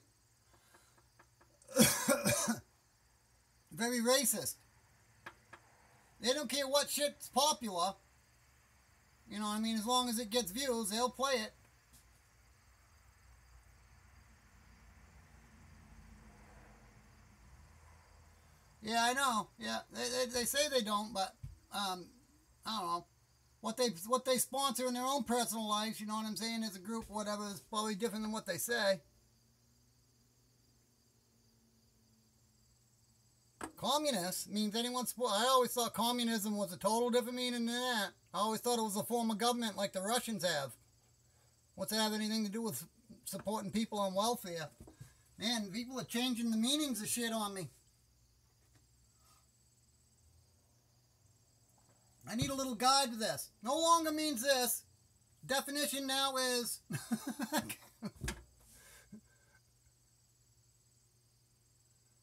Very racist. They don't care what shit's popular. You know what I mean? As long as it gets views, they'll play it. Yeah, I know. Yeah, they say they don't, but I don't know. What they sponsor in their own personal lives, you know what I'm saying, as a group, whatever, is probably different than what they say. Communist means anyone support. I always thought communism was a total different meaning than that. I always thought it was a form of government like the Russians have. What's that have anything to do with supporting people on welfare? Man, people are changing the meanings of shit on me. I need a little guide to this. No longer means this. Definition now is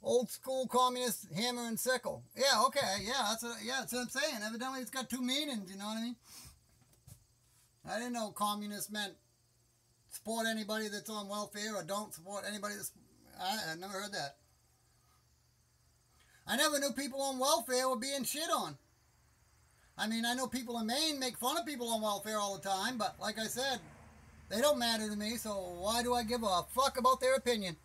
old school communist hammer and sickle. Yeah, okay, yeah, that's what I'm saying. Evidently, it's got two meanings. You know what I mean? I didn't know communist meant support anybody that's on welfare or don't support anybody that's. I never heard that. I never knew people on welfare were being shit on. I mean, I know people in Maine make fun of people on welfare all the time, but like I said, they don't matter to me, so why do I give a fuck about their opinion?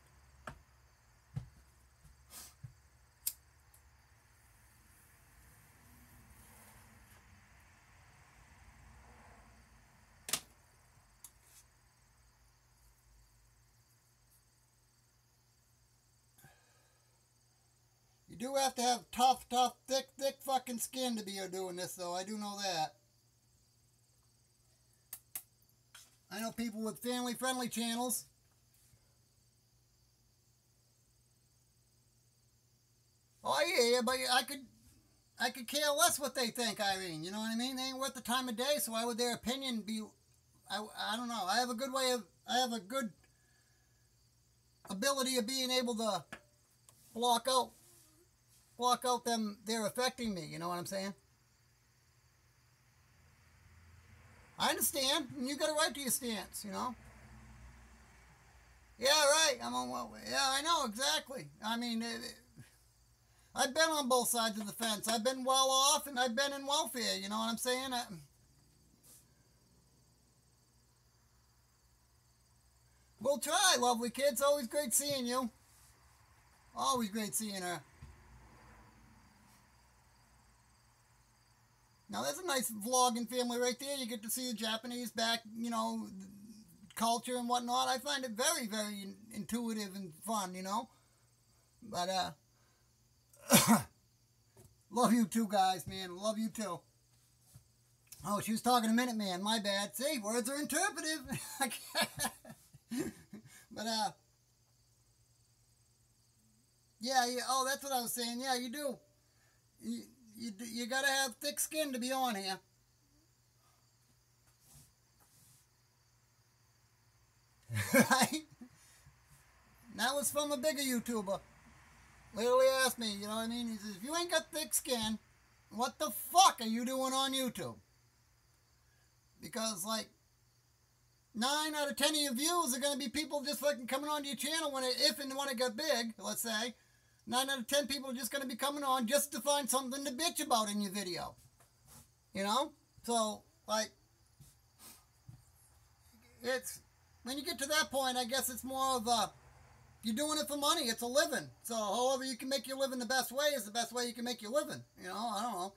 You do have to have tough, thick fucking skin to be doing this, though. I do know that. I know people with family-friendly channels. Oh yeah, but I could care less what they think, Irene. You know what I mean? They ain't worth the time of day, so why would their opinion be? I don't know. I have a good ability of being able to block out them. They're affecting me. You know what I'm saying? I understand. You got a right to your stance. You know. Yeah, right. I'm on. Well, yeah, I know exactly. I mean. I've been on both sides of the fence. I've been well off and I've been in welfare, you know what I'm saying? We'll try, lovely kids. Always great seeing you. Always great seeing her. Now, there's a nice vlogging family right there. You get to see the Japanese back, you know, culture and whatnot. I find it very, very intuitive and fun, you know? But, love you too, guys, man. Love you too. Oh, she was talking a minute, man. My bad. See, words are interpretive. But, yeah, oh, that's what I was saying. Yeah, you do. You gotta have thick skin to be on here. Right? That was from a bigger YouTuber. Literally asked me, you know what I mean? He says, if you ain't got thick skin, what the fuck are you doing on YouTube? Because, like, 9 out of 10 of your views are going to be people just fucking coming onto your channel if and when it got big, let's say. 9 out of 10 people are just going to be coming on just to find something to bitch about in your video. You know? So, like, it's, when you get to that point, I guess it's more of a, you're doing it for money. It's a living. So however you can make your living the best way is the best way you can make your living. You know, I don't know.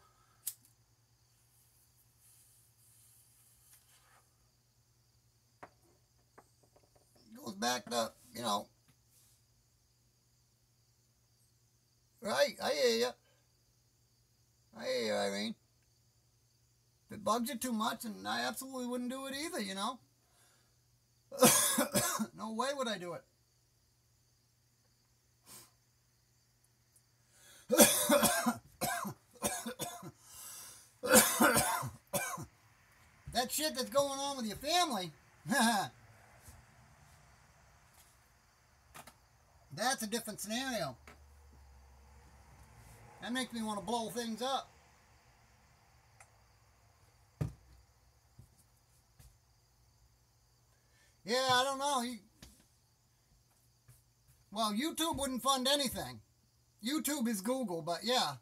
It goes back to, you know. Right, I hear you. I hear you, Irene. If it bugs you too much, and I absolutely wouldn't do it either, you know. No way would I do it. That shit that's going on with your family, that's a different scenario. That makes me want to blow things up. Yeah, I don't know. Well, YouTube wouldn't fund anything. YouTube is Google, but yeah.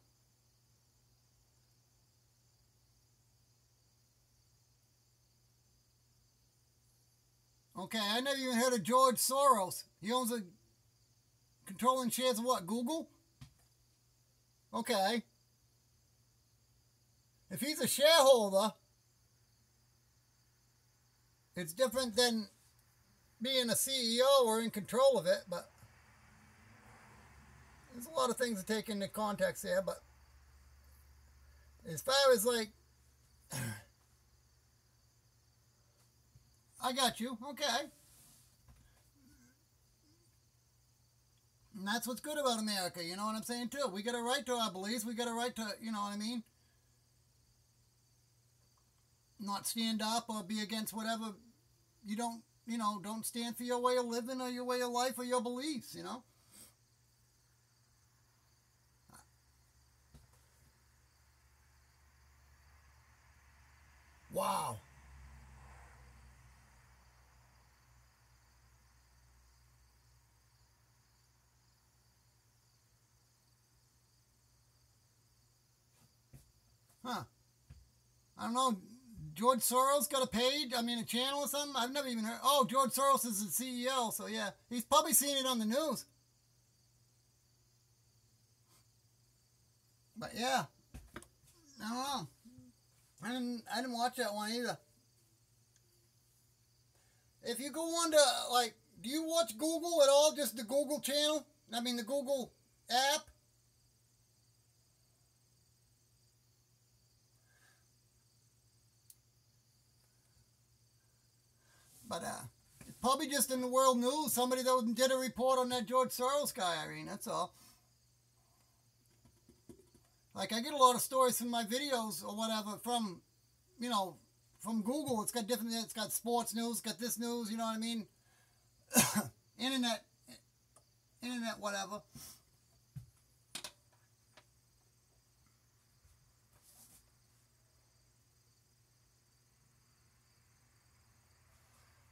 Okay, I never even heard of George Soros. He owns a controlling shares of what, Google? Okay. If he's a shareholder, it's different than being a CEO or in control of it, but there's a lot of things to take into context there, but as far as like, I got you, okay. And that's what's good about America, you know what I'm saying too. We got a right to our beliefs, we got a right to, you know what I mean, not stand up or be against whatever you don't, you know, don't stand for your way of living or your way of life or your beliefs, you know. Wow. Huh. I don't know. George Soros got a page? I mean, a channel or something? I've never even heard. Oh, George Soros is the CEO, so yeah. He's probably seen it on the news. But yeah. I don't know. I didn't watch that one either. If you go on to, like, do you watch Google at all? Just the Google channel? I mean, the Google app? But it's probably just in the world news. Somebody that did a report on that George Soros guy, Irene. That's all. Like, I get a lot of stories from my videos or whatever from, you know, from Google. It's got different, it's got sports news, it's got this news, you know what I mean? Internet, whatever.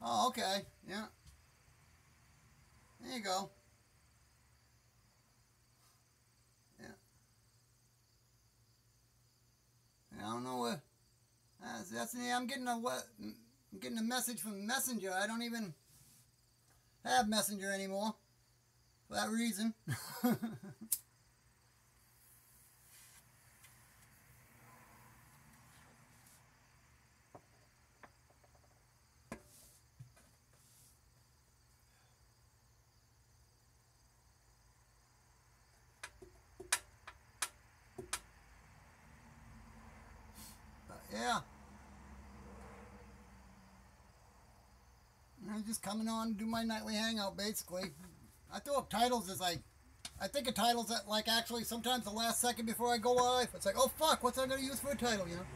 Oh, okay. Yeah. There you go. Yeah. I don't know where. I'm getting a message from Messenger. I don't even have Messenger anymore for that reason. Yeah. I'm just coming on to do my nightly hangout, basically. I throw up titles as I think of titles that, like, actually sometimes the last second before I go live, it's like, oh fuck, what's I going to use for a title, you know?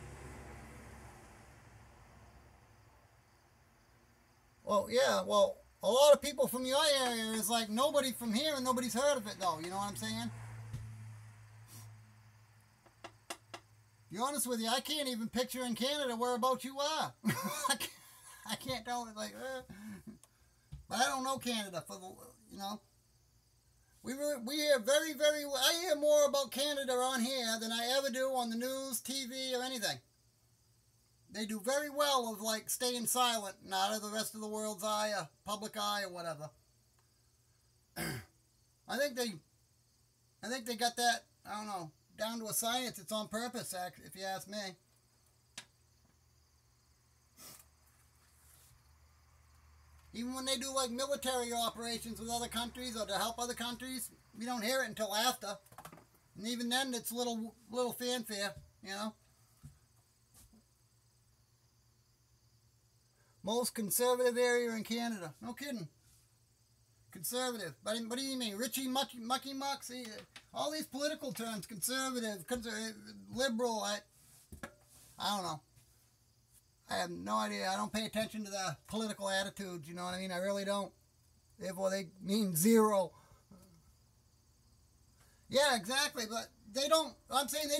Well, yeah, well, a lot of people from your area is like nobody from here and nobody's heard of it, though, you know what I'm saying? To be honest with you, I can't even picture in Canada whereabouts you are. I can't tell it, like, but I don't know Canada for the, you know. We hear I hear more about Canada on here than I ever do on the news, TV, or anything. They do very well of, like, staying silent and out of the rest of the world's eye, or public eye, or whatever. I think they got that, I don't know, down to a science. It's on purpose, if you ask me. Even when they do, like, military operations with other countries or to help other countries, we don't hear it until after. And even then, it's little fanfare, you know. Most conservative area in Canada. No kidding. Conservative. But what do you mean? Richie Mucky Mucks? All these political terms. Conservative, liberal. I don't know. I have no idea. I don't pay attention to the political attitudes, you know what I mean? I really don't. Therefore, they mean zero. Yeah, exactly. But they don't, I'm saying they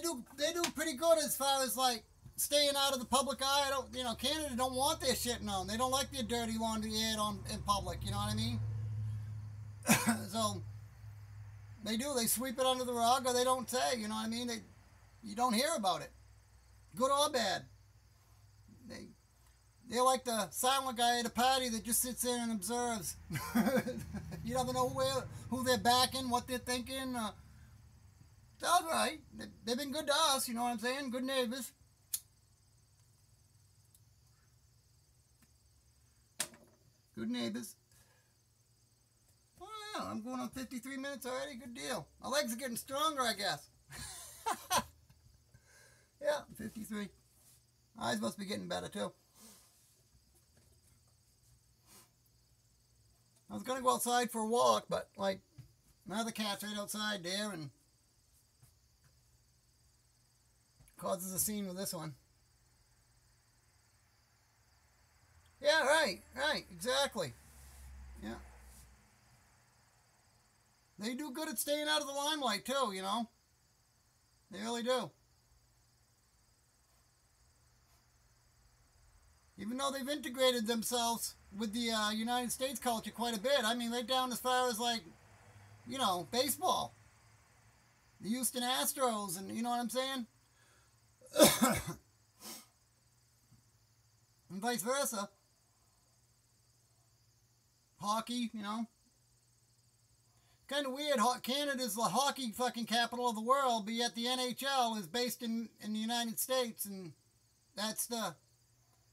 do pretty good as far as, like, staying out of the public eye. Canada don't want their shit known. They don't like their dirty laundry aired in public, you know what I mean? So, they sweep it under the rug, or they don't say, you know what I mean? You don't hear about it. Good or bad. They're like the silent guy at a party that just sits there and observes. You never know who they're backing, what they're thinking. It's all right. They've been good to us, you know what I'm saying? Good neighbors. Good neighbors. Oh, yeah, I'm going on 53 minutes already. Good deal. My legs are getting stronger, I guess. Yeah, 53. Eyes must be getting better, too. I was going to go outside for a walk, but, like, my other cat's right outside there and causes a scene with this one. Yeah, right, exactly. Yeah. They do good at staying out of the limelight, too, you know. They really do. Even though they've integrated themselves with the United States culture quite a bit. I mean, they're down as far as, like, you know, baseball. The Houston Astros, and you know what I'm saying? And vice versa. Hockey, you know. Kind of weird. Canada's the hockey fucking capital of the world, but yet the NHL is based in the United States, and that's the,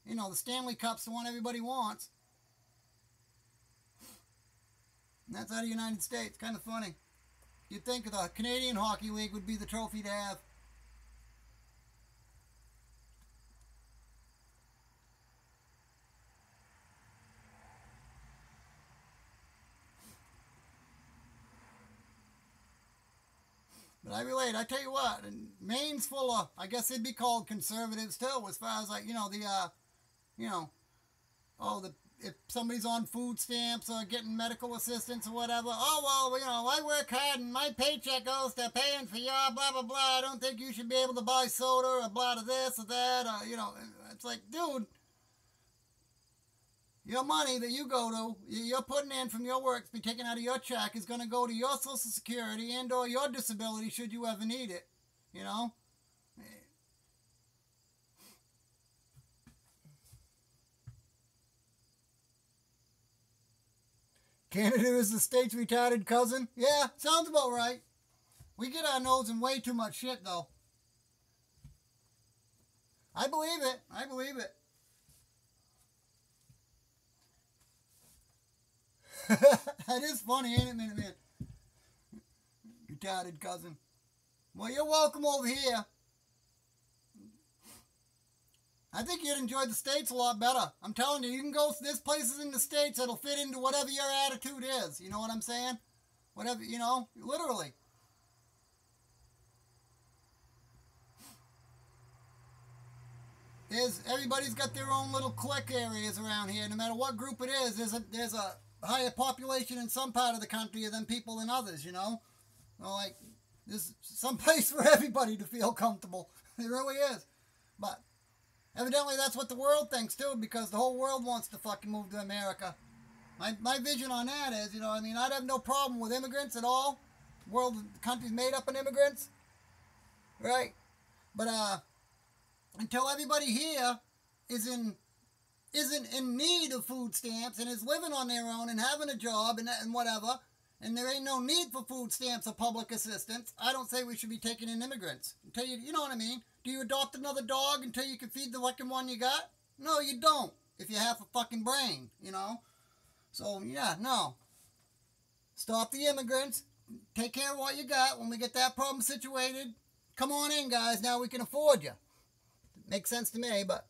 you know, the Stanley Cup's the one everybody wants. And that's out of the United States. Kind of funny. You'd think the Canadian Hockey League would be the trophy to have. But I relate. I tell you what, and Maine's full of, I guess they'd be called conservatives too, as far as like, you know, oh, if somebody's on food stamps or getting medical assistance or whatever, oh, well, I work hard and my paycheck goes to paying for your blah, blah, blah. I don't think you should be able to buy soda or blah to this or that. Or, it's like, dude, your money that you go to, you're putting in from your work to be taken out of your check is going to go to your Social Security and or your disability should you ever need it, you know? Canada is the state's retarded cousin? Yeah, sounds about right. We get our nose in way too much shit, though. I believe it. I believe it. That is funny, ain't it, man? Retarded cousin. Well, you're welcome over here. I think you'd enjoy the States a lot better. I'm telling you, you can go, there's places in the States that'll fit into whatever your attitude is. You know what I'm saying? Whatever, literally. Everybody's got their own little clique areas around here. No matter what group it is, there's a higher population in some part of the country than people in others, Like, there's some place for everybody to feel comfortable. There really is. But evidently that's what the world thinks too, because the whole world wants to fucking move to America. My vision on that is, I'd have no problem with immigrants at all. The country's made up of immigrants. Right? But until everybody here isn't in need of food stamps and is living on their own and having a job and whatever, and there ain't no need for food stamps or public assistance, I don't say we should be taking in immigrants. Until you know what I mean? Do you adopt another dog until you can feed the fucking one you got? No, you don't. If you have a fucking brain, So, yeah, no. Stop the immigrants. Take care of what you got. When we get that problem situated, come on in, guys. Now we can afford you. Makes sense to me, but...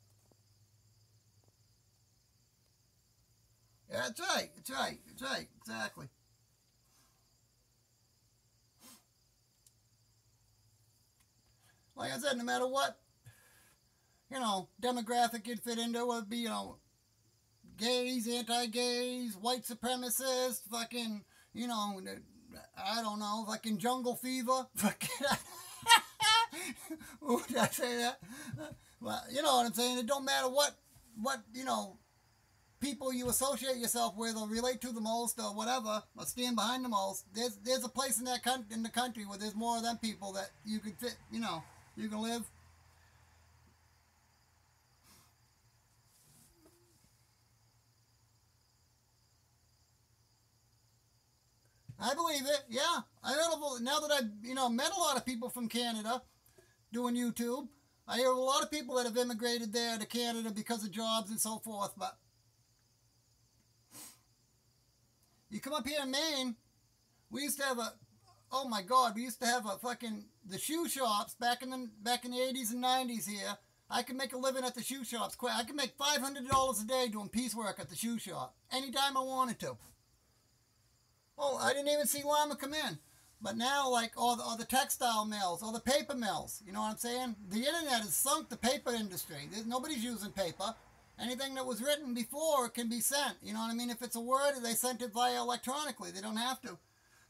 Yeah, that's right. That's right. That's right. Exactly. Like I said, no matter what, demographic you'd fit into, whether it be, gays, anti-gays, white supremacists, fucking, I don't know, fucking jungle fever, fucking, did I say that? Well, you know what I'm saying, it don't matter what, people you associate yourself with or relate to the most or whatever, or stand behind the most, there's a place in the country where there's more of them people that you could fit, you can live. I believe it, yeah. I heard of, now that I've, met a lot of people from Canada doing YouTube, I hear of a lot of people that have immigrated there to Canada because of jobs and so forth, but you come up here in Maine, we used to have oh my God, we used to have the shoe shops back in the 80s and 90s here. I could make a living at the shoe shops quick. I could make $500 a day doing piecework at the shoe shop anytime I wanted to. Oh, I didn't even see llama come in. But now, like, all the textile mills, all the paper mills, you know what I'm saying? The internet has sunk the paper industry. Nobody's using paper. Anything that was written before can be sent. You know what I mean? If it's a word, they sent it via electronically. They don't have to.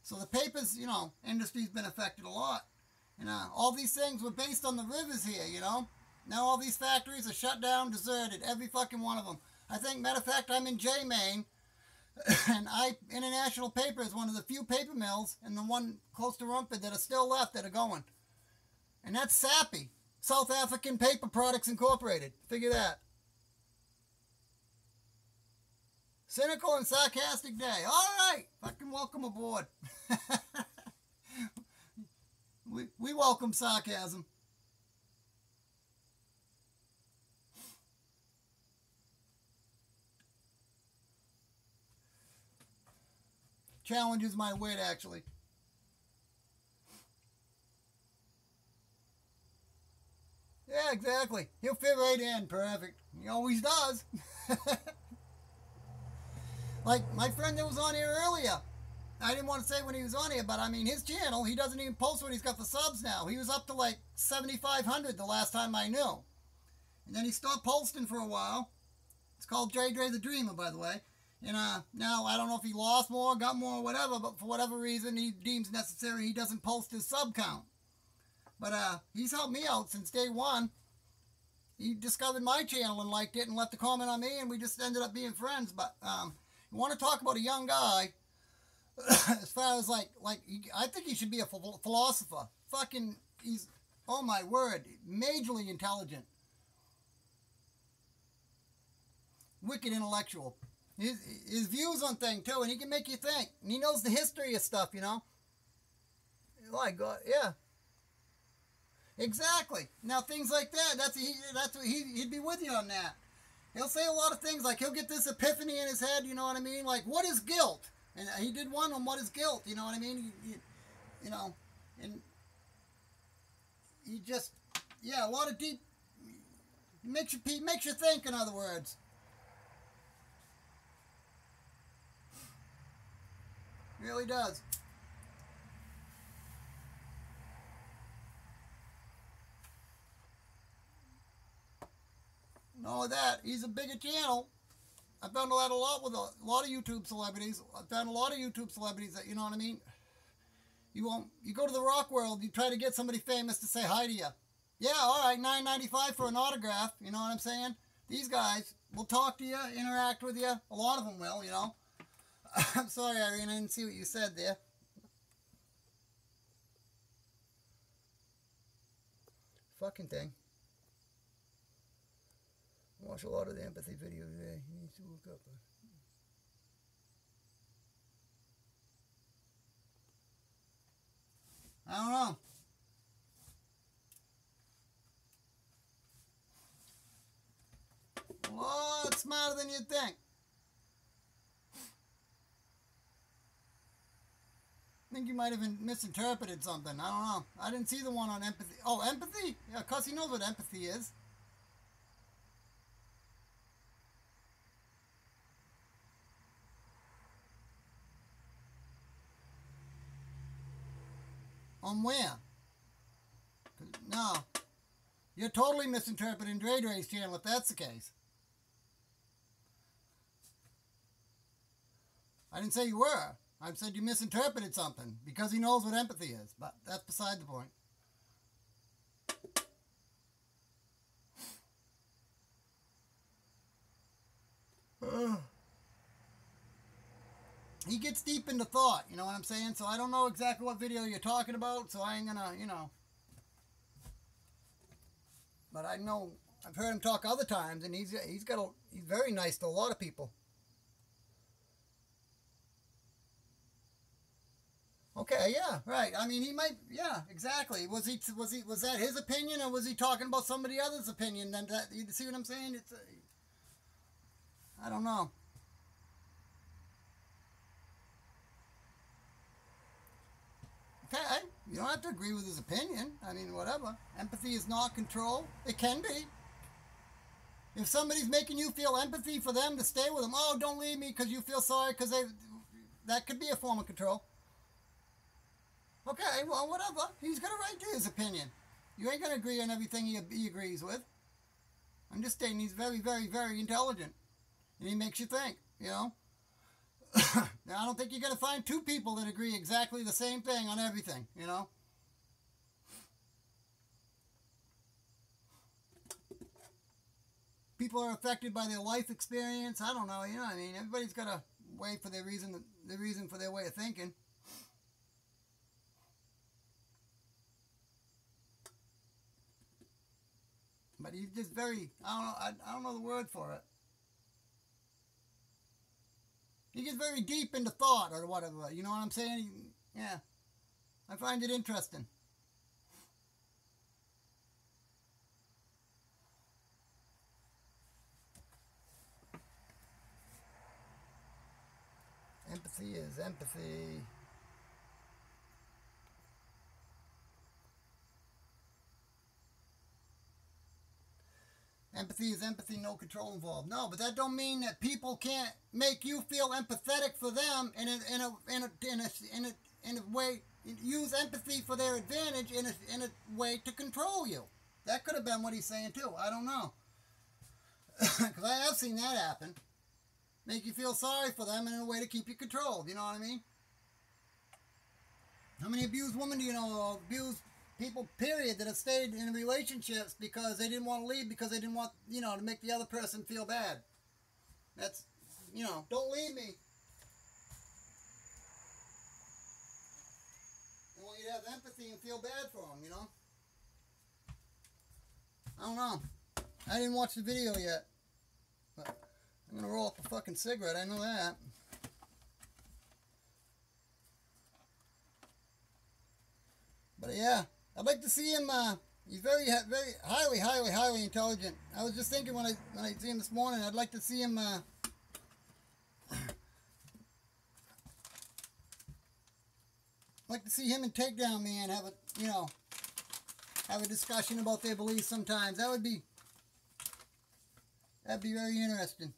So the papers, industry's been affected a lot. All these things were based on the rivers here, Now all these factories are shut down, deserted, every fucking one of them. I think, matter of fact, I'm in J-Maine, and International Paper is one of the few paper mills, and the one close to Rumford that are still left that are going. And that's SAPI, South African Paper Products Incorporated. Figure that. Cynical and sarcastic day. All right. Fucking welcome aboard. we welcome sarcasm. Challenges my wit, actually. Yeah, exactly. He'll fit right in. Perfect. He always does. Like my friend that was on here earlier. I didn't want to say when he was on here, but I mean, his channel, he doesn't even post when he's got the subs now. He was up to like 7,500 the last time I knew. And then he stopped posting for a while. It's called Dre the Dreamer, by the way. And now I don't know if he lost more, got more, or whatever, but for whatever reason he deems necessary, he doesn't post his sub count. But he's helped me out since day one. He discovered my channel and liked it and left a comment on me, and we just ended up being friends. But you want to talk about a young guy, as far as I think he should be a philosopher. Fucking, he's, oh my word, majorly intelligent. Wicked intellectual. His views on things too, and he can make you think. And he knows the history of stuff, you know. My God, yeah. Exactly. Now things like that, that's what he'd be with you on that. He'll say a lot of things, like he'll get this epiphany in his head, you know what I mean? Like, what is guilt? And he did one on what is guilt, you know what I mean? You know, and he just, yeah, a lot of deep, makes you think, in other words. Really does. All of that. He's a bigger channel. I found that a lot with a lot of YouTube celebrities. I found a lot of YouTube celebrities that, you know what I mean? You go to the rock world, you try to get somebody famous to say hi to you. Yeah, all right, $9.95 for an autograph. You know what I'm saying? These guys will talk to you, interact with you. A lot of them will, you know. I'm sorry, Irene, I didn't see what you said there. Fucking thing. Watch a lot of the empathy videos today. He needs to look up. I don't know. A lot smarter than you'd think. I think you might have misinterpreted something. I don't know. I didn't see the one on empathy. Oh, empathy? Yeah, because he knows what empathy is. On where? No. You're totally misinterpreting Dre's channel if that's the case. I didn't say you were. I said you misinterpreted something because he knows what empathy is, but that's beside the point. He gets deep into thought, you know what I'm saying? So I don't know exactly what video you're talking about, so I ain't gonna, you know. But I know, I've heard him talk other times, and he's very nice to a lot of people. Okay, yeah, right. I mean, he might, yeah, exactly. Was that his opinion, or was he talking about somebody else's opinion? Then you see what I'm saying? It's, I don't know. Okay, you don't have to agree with his opinion. I mean, whatever. Empathy is not control. It can be. If somebody's making you feel empathy for them to stay with them, oh, don't leave me because you feel sorry because that could be a form of control. Okay, well, whatever. He's got a right to his opinion. You ain't going to agree on everything he agrees with. I'm just stating he's very, very, very intelligent. And he makes you think, you know. Now, I don't think you're going to find two people that agree exactly the same thing on everything, you know. People are affected by their life experience. I don't know, you know what I mean? Everybody's got a way for their reason for their way of thinking. But he's just very, I don't know the word for it. He gets very deep into thought or whatever, you know what I'm saying? Yeah, I find it interesting. Empathy is empathy. Empathy is empathy, no control involved. No, but that don't mean that people can't make you feel empathetic for them in a way, use empathy for their advantage in a way to control you. That could have been what he's saying too. I don't know. Because I have seen that happen. Make you feel sorry for them in a way to keep you controlled. You know what I mean? How many abused women do you know? Abused people, period, that have stayed in relationships because they didn't want to leave, because they didn't want, to make the other person feel bad. That's, don't leave me. I want you to have empathy and feel bad for them, I don't know. I didn't watch the video yet. But I'm going to roll up a fucking cigarette, I know that. But yeah, I'd like to see him, he's very highly intelligent. I was just thinking when I see him this morning, I'd like to see him, like to see him and Takedown Man have a discussion about their beliefs sometimes. That'd be very interesting.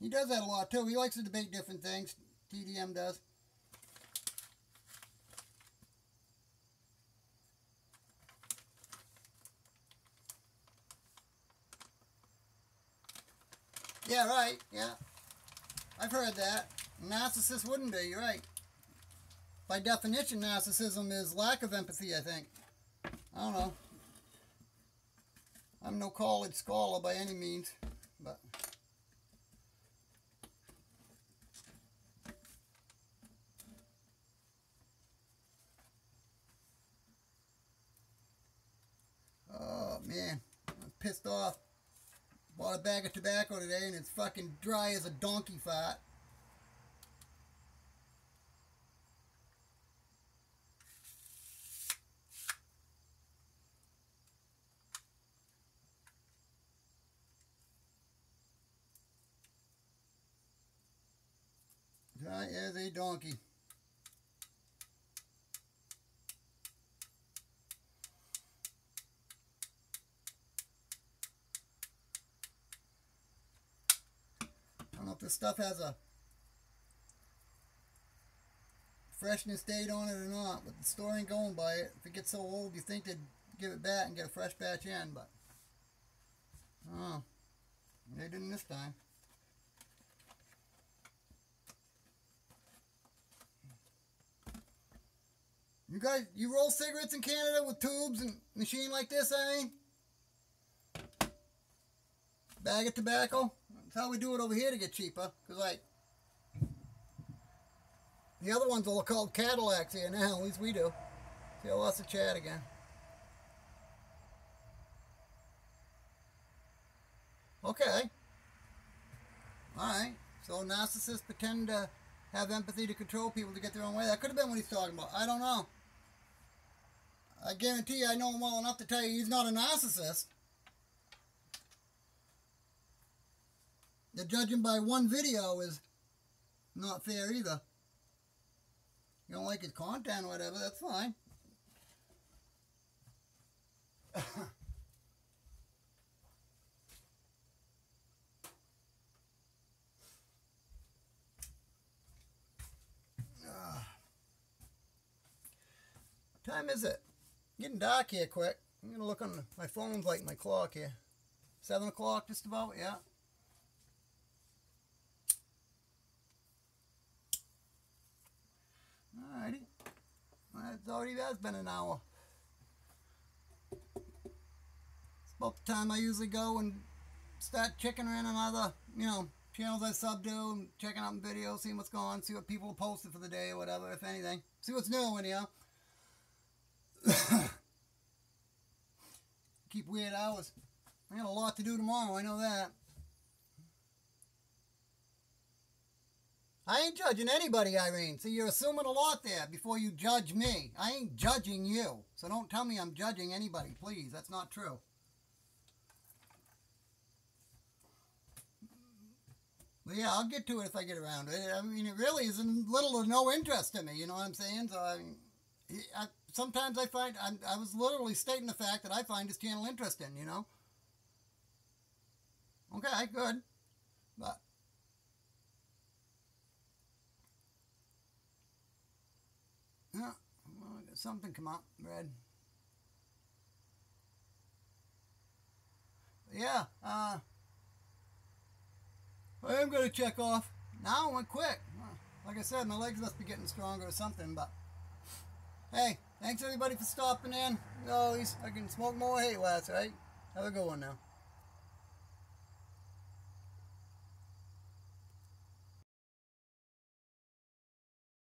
He does that a lot too. He likes to debate different things. TDM does. Yeah, right. Yeah. I've heard that. Narcissist wouldn't be. You're right. By definition, narcissism is lack of empathy, I think. I don't know. I'm no college scholar by any means, but... Oh, man. I'm pissed off. Bought a bag of tobacco today and it's fucking dry as a donkey fart. Dry as a donkey. I don't know if this stuff has a freshness date on it or not, but the store ain't going by it. If it gets so old, you think they'd give it back and get a fresh batch in, but oh, they didn't this time. You guys, you roll cigarettes in Canada with tubes and machine like this, I mean? Bag of tobacco? That's how we do it over here to get cheaper. Because, like, the other ones are called Cadillacs here now, at least we do. See, I lost the chat again. Okay. Alright. So narcissists pretend to have empathy to control people to get their own way. That could have been what he's talking about. I don't know. I guarantee you I know him well enough to tell you he's not a narcissist. The judging by one video is not fair either. You don't like his content or whatever, that's fine. What time is it? Getting dark here quick. I'm going to look on my phone's like my clock here. 7 o'clock just about, yeah. Alrighty. It already has been an hour. It's about the time I usually go and start checking around on other, channels I sub to and checking out videos, seeing what's going on, see what people posted for the day or whatever, if anything. See what's new anyhow. Keep weird hours. I got a lot to do tomorrow, I know that. I ain't judging anybody, Irene. See, you're assuming a lot there before you judge me. I ain't judging you. So don't tell me I'm judging anybody, please. That's not true. But yeah, I'll get to it if I get around to it. I mean, it really is little or no interest to me, you know what I'm saying? So, Sometimes I find I was literally stating the fact that I find his channel interesting. You know. Okay, good. But yeah, well, something come up, red. Yeah. I am gonna check off. Now it went quick. Like I said, my legs must be getting stronger or something. But hey, thanks everybody for stopping in. As always, I can smoke more hay last, right? Have a good one now.